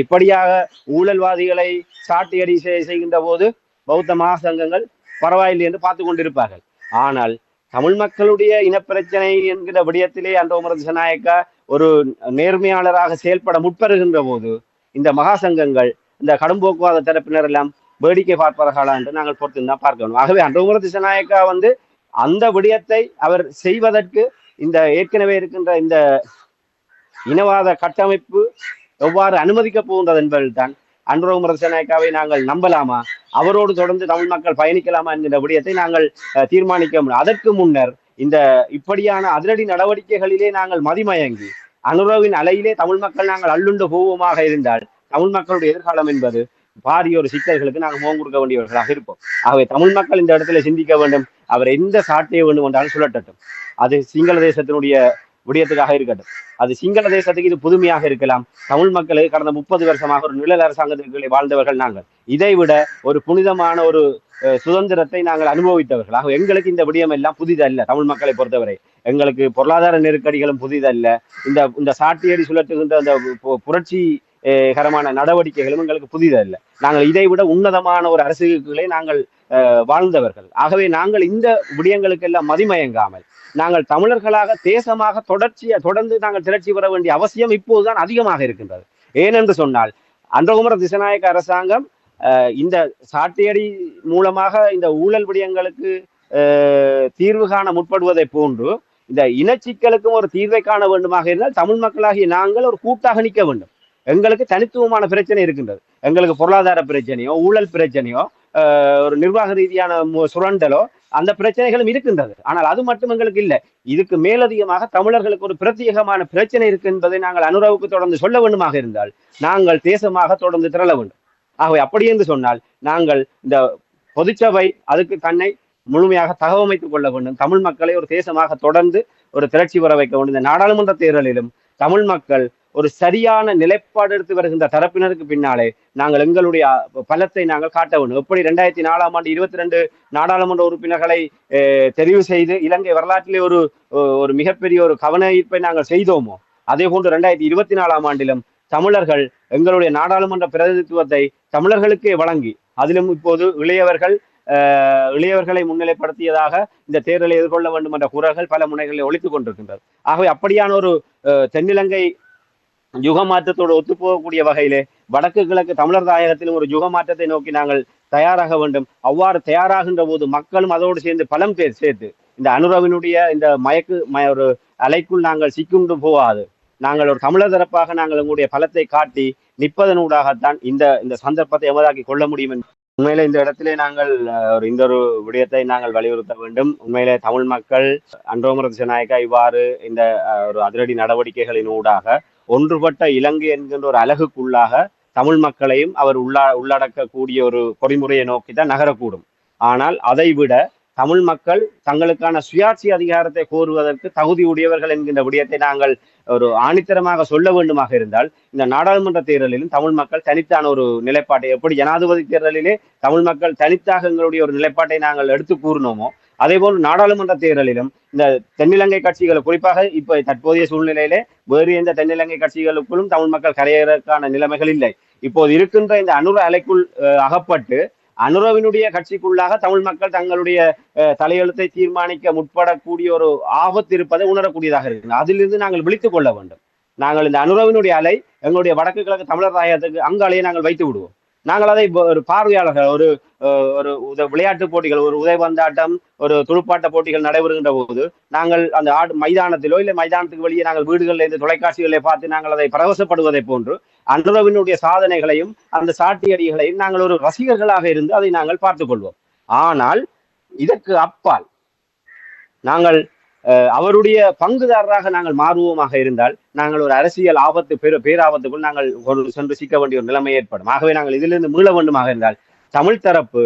இப்படியாக ஊழல்வாதிகளை சாட்டியடி செய்கின்ற போது பௌத்த மகாசங்கங்கள் பரவாயில்லை என்று பார்த்து கொண்டிருப்பார்கள். ஆனால் தமிழ் மக்களுடைய இனப்பிரச்சனை என்கிற விடயத்திலே அனுரகுமார திசாநாயக்கா ஒரு நேர்மையாளராக செயல்பட முற்படுகின்ற போது இந்த மகாசங்கங்கள் இந்த கடும்போக்குவாத தரப்பினர் எல்லாம் வேடிக்கை பார்ப்பார்களா என்று நாங்கள் பொறுத்துதான் பார்க்க வேண்டும். ஆகவே அனுரகுமார திசாநாயக்கா அந்த விடயத்தை அவர் செய்வதற்கு இந்த ஏற்கனவே இருக்கின்ற இந்த இனவாத கட்டமைப்பு எவ்வாறு அனுமதிக்க போகின்றது என்பதில்தான் அனுரகுமார திசாநாயக்காவை நாங்கள் நம்பலாமா, அவரோடு தொடர்ந்து தமிழ் மக்கள் பயணிக்கலாமா என்கிற விடயத்தை நாங்கள் தீர்மானிக்க முடியும். அதற்கு முன்னர் இந்த இப்படியான அதிரடி நடவடிக்கைகளிலே நாங்கள் மதிமயங்கி அனுரவின் அலையிலே தமிழ் மக்கள் நாங்கள் அள்ளுண்டு போவோமாக இருந்தால் தமிழ் மக்களுடைய எதிர்காலம் என்பது பாரிய ஒரு சிக்கல்களுக்கு நாங்கள் முகம் கொடுக்க வேண்டியவர்களாக இருப்போம். ஆகவே தமிழ் மக்கள் இந்த இடத்துல சிந்திக்க வேண்டும். அவர் எந்த சாட்டையை வேண்டும் என்றாலும் சொல்லட்டட்டும். அது சிங்கள தேசத்தினுடைய விடயத்துக்காக இருக்கட்டும். அது சிங்கள தேசத்துக்கு இது புதுமையாக இருக்கலாம். தமிழ் மக்களுக்கு கடந்த 30 வருஷமாக ஒரு நிழல் அரசாங்கத்திற்குள்ளே வாழ்ந்தவர்கள் நாங்கள். இதைவிட ஒரு புனிதமான ஒரு சுதந்திரத்தை நாங்கள் அனுபவித்தவர்கள். ஆக எங்களுக்கு இந்த விடயம் எல்லாம் புதிதல்ல. தமிழ் மக்களை பொறுத்தவரை எங்களுக்கு பொருளாதார நெருக்கடிகளும் புதிதல்ல. இந்த சாட்டியடி சுழற்றுகின்ற அந்த புரட்சி கரமான நடவடிக்கைகளும் எங்களுக்கு புதிதல்ல. நாங்கள் இதை விட உன்னதமான ஒரு அரசுகளை நாங்கள் வாழ்ந்தவர்கள். ஆகவே நாங்கள் இந்த விடயங்களுக்கு எல்லாம் மதிமயங்காமல் நாங்கள் தமிழர்களாக தேசமாக தொடர்ந்து நாங்கள் திரட்சி பெற வேண்டிய அவசியம் இப்போதுதான் அதிகமாக இருக்கின்றது. ஏனென்று சொன்னால் அனுரகுமார திசாநாயக்க அரசாங்கம் இந்த சாட்டியடி மூலமாக இந்த ஊழல் விடயங்களுக்கு தீர்வு காண முற்படுவதை போன்று இந்த இனச்சிக்கலுக்கும் ஒரு தீர்வை காண வேண்டுமாக இருந்தால் தமிழ் மக்களாகிய நாங்கள் ஒரு கூட்டாக நிற்க வேண்டும். எங்களுக்கு தனித்துவமான பிரச்சனை இருக்கின்றது. எங்களுக்கு பொருளாதார பிரச்சனையோ ஊழல் பிரச்சனையோ ஒரு நிர்வாக ரீதியான சுரண்டலோ அந்த பிரச்சனைகளும் இருக்கின்றது. ஆனால் அது மட்டும் எங்களுக்கு இல்லை. இதுக்கு மேலதிகமாக தமிழர்களுக்கு ஒரு பிரத்யேகமான பிரச்சனை இருக்கு என்பதை நாங்கள் அனுரவுக்கு தொடர்ந்து சொல்ல வேண்டுமாக இருந்தால் நாங்கள் தேசமாக தொடர்ந்து திரள வேண்டும். ஆகவே அப்படி என்று சொன்னால் நாங்கள் இந்த பொதுச்சபை அதுக்கு தன்னை முழுமையாக தகவமைத்துக் கொள்ள வேண்டும். தமிழ் மக்களை ஒரு தேசமாக தொடர்ந்து ஒரு திரட்சி பெற வைக்க வேண்டும். இந்த நாடாளுமன்ற தேர்தலிலும் தமிழ் மக்கள் ஒரு சரியான நிலைப்பாடு எடுத்து வருகின்ற தரப்பினருக்கு பின்னாலே நாங்கள் எங்களுடைய பலத்தை நாங்கள் காட்ட வேண்டும். எப்படி 2004 ஆண்டு 22 நாடாளுமன்ற உறுப்பினர்களை தெரிவு செய்து இலங்கை வரலாற்றிலே ஒரு மிகப்பெரிய ஒரு கவன ஈர்ப்பை நாங்கள் செய்தோமோ, அதே போன்று 2024 ஆண்டிலும் தமிழர்கள் எங்களுடைய நாடாளுமன்ற பிரதிநிதித்துவத்தை தமிழர்களுக்கே வழங்கி அதிலும் இப்போது இளையவர்களை முன்னிலைப்படுத்தியதாக இந்த தேர்தலை எதிர்கொள்ள வேண்டும் என்ற குரல்கள் பல முனைகளில் ஒழித்துக் கொண்டிருக்கின்றது. ஆகவே அப்படியான ஒரு தென்னிலங்கை யுக மாற்றத்தோடு ஒத்துப்போகக்கூடிய வகையிலே வடக்கு கிழக்கு தமிழர் தாயகத்திலும் ஒரு யுக மாற்றத்தை நோக்கி நாங்கள் தயாராக வேண்டும். அவ்வாறு தயாராகின்ற போது மக்களும் அதோடு சேர்ந்து பலம் சேர்த்து இந்த அனுரவினுடைய இந்த ஒரு அலைக்குள் நாங்கள் சிக்குண்டு போகாது. நாங்கள் ஒரு தமிழர் தரப்பாக நாங்கள் எங்களுடைய பலத்தை காட்டி நிற்பதனூடாகத்தான் இந்த சந்தர்ப்பத்தை எமதாக்கி கொள்ள முடியும். உண்மையிலே இந்த இடத்திலே நாங்கள் இந்த ஒரு விடயத்தை நாங்கள் வலியுறுத்த வேண்டும். உண்மையிலே தமிழ் மக்கள் அனுரகுமார திசாநாயக்கா இவ்வாறு இந்த ஒரு அதிரடி நடவடிக்கைகளின் ஊடாக ஒன்றுபட்ட இலங்கை என்கின்ற ஒரு அலகுக்குள்ளாக தமிழ் மக்களையும் அவர் உள்ளடக்கக்கூடிய ஒரு பொறிமுறையை நோக்கி தான் நகரக்கூடும். ஆனால் அதை விட தமிழ் மக்கள் தங்களுக்கான சுயாட்சி அதிகாரத்தை கோருவதற்கு தகுதி உடையவர்கள் என்கின்ற விடயத்தை நாங்கள் ஒரு ஆணித்தரமாக சொல்ல வேண்டுமாக இருந்தால் இந்த நாடாளுமன்ற தேர்தலிலும் தமிழ் மக்கள் தனித்தான ஒரு நிலைப்பாட்டை, எப்படி ஜனாதிபதி தேர்தலிலே தமிழ் மக்கள் தனித்தாக எங்களுடைய ஒரு நிலைப்பாட்டை நாங்கள் எடுத்து கூறினோமோ அதே போன்று நாடாளுமன்ற தேர்தலிலும் இந்த தென்னிலங்கை கட்சிகள், குறிப்பாக இப்ப தற்போதைய சூழ்நிலையிலே வேறு எந்த தென்னிலங்கை கட்சிகளுக்குள்ளும் தமிழ் மக்கள் கரையேறக்கான நிலைமைகள் இல்லை. இப்போது இருக்கின்ற இந்த அனுர அலைக்குள் அகப்பட்டு அனுரவினுடைய கட்சிக்குள்ளாக தமிழ் மக்கள் தங்களுடைய தலையெழுத்தை தீர்மானிக்க முற்படக்கூடிய ஒரு ஆபத்து இருப்பதை உணரக்கூடியதாக இருக்கு. அதிலிருந்து நாங்கள் விழித்துக் கொள்ள வேண்டும். நாங்கள் இந்த அனுரவினுடைய அலை எங்களுடைய வடக்கு கிழக்கு தமிழர் தாயகத்துக்கு அங்கு அலையை நாங்கள் வைத்து விடுவோம். நாங்கள் அதை ஒரு பார்வையாளர்கள், ஒரு விளையாட்டு போட்டிகள், ஒரு உதைபந்தாட்டம், ஒரு துடுப்பாட்ட போட்டிகள் நடைபெறுகின்ற போது நாங்கள் அந்த மைதானத்திலோ இல்லை மைதானத்துக்கு வெளியே நாங்கள் வீடுகளில் இருந்து தொலைக்காட்சிகளை பார்த்து நாங்கள் அதை பரவசப்படுவதை போன்று அனுரவினுடைய சாதனைகளையும் அந்த சாட்டியடிகளையும் நாங்கள் ஒரு ரசிகர்களாக இருந்து அதை நாங்கள் பார்த்துக் கொள்வோம். ஆனால் இதற்கு அப்பால் நாங்கள் அவருடைய பங்குதாரராக நாங்கள் மாறுவோமாக இருந்தால் நாங்கள் ஒரு அரசியல் பேராபத்துக்குள் நாங்கள் சென்று சிக்க வேண்டிய ஒரு நிலைமை ஏற்படும். ஆகவே நாங்கள் இதிலிருந்து மீள வேண்டுமாக இருந்தால் தமிழ் தரப்பு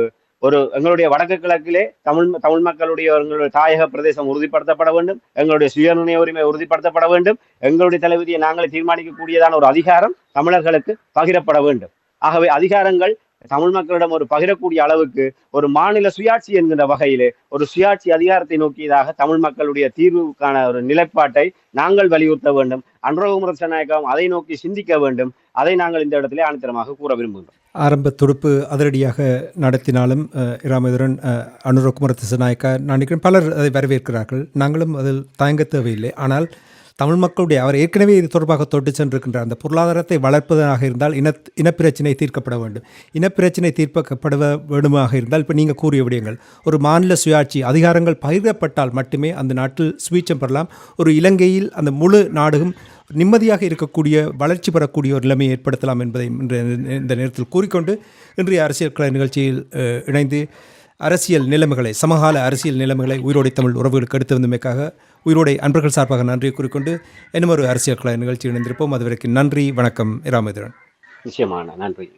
எங்களுடைய வடக்கு கிழக்கிலே தமிழ் மக்களுடைய எங்களுடைய தாயக பிரதேசம் உறுதிப்படுத்தப்பட வேண்டும். எங்களுடைய சுயநிர்ணய உரிமை உறுதிப்படுத்தப்பட வேண்டும். எங்களுடைய தலைவிதியை நாங்களே தீர்மானிக்கக்கூடியதான ஒரு அதிகாரம் தமிழர்களுக்கு பகிரப்பட வேண்டும். ஆகவே அதிகாரங்கள் தமிழ் மக்களிடம் ஒரு பகிரக்கூடிய அளவுக்கு ஒரு மாநில சுயாட்சி என்கின்ற வகையிலே ஒரு சுயாட்சி அதிகாரத்தை நோக்கியதாக தமிழ் மக்களுடைய தீர்வுக்கான ஒரு நிலைப்பாட்டை நாங்கள் வலியுறுத்த வேண்டும். அனுரகுமார திசாநாயக்காவும் அதை நோக்கி சிந்திக்க வேண்டும். அதை நாங்கள் இந்த இடத்திலே ஆணித்தரமாக கூற விரும்புகிறோம். ஆரம்ப துடுப்பு அதிரடியாக நடத்தினாலும் இராமேந்திரன், அனுரகுமார திசாநாயக்கா, நான் நினைக்கிறேன் பலர் அதை வரவேற்கிறார்கள். நாங்களும் அதில் தயங்க தேவையில்லை. ஆனால் தமிழ் மக்களுடைய அவர் ஏற்கனவே இது தொடர்பாக தொட்டு சென்றிருக்கின்ற அந்த பொருளாதாரத்தை வளர்ப்பதாக இருந்தால் இனப்பிரச்சினை தீர்க்கப்பட வேண்டும். இனப்பிரச்சினை தீர்க்கப்பட வேண்டுமாக இருந்தால் இப்போ நீங்கள் கூறிய விடயங்கள் ஒரு மாநில சுயாட்சி அதிகாரங்கள் பகிரப்பட்டால் மட்டுமே அந்த நாட்டில் சுவீச்சம் பெறலாம். ஒரு இலங்கையில் அந்த முழு நாடும் நிம்மதியாக இருக்கக்கூடிய வளர்ச்சி பெறக்கூடிய ஒரு நிலைமையை ஏற்படுத்தலாம் என்பதை இந்த நேரத்தில் கூறிக்கொண்டு இன்றைய அரசியல் கலை நிகழ்ச்சியில் இணைந்து அரசியல் நிலைமைகளை சமகால அரசியல் நிலைமைகளை உயிரோடை தமிழ் உறவுகளுக்கு எடுத்து வந்தமைக்காக உயிரோடை அன்பர்கள் சார்பாக நன்றியை கூறிக்கொண்டு இன்னும் ஒரு அரசியல் கலை நிகழ்ச்சி இணைந்திருப்போம். அதுவரைக்கும் நன்றி, வணக்கம். இராமேந்திரன். நிச்சயமான நன்றி.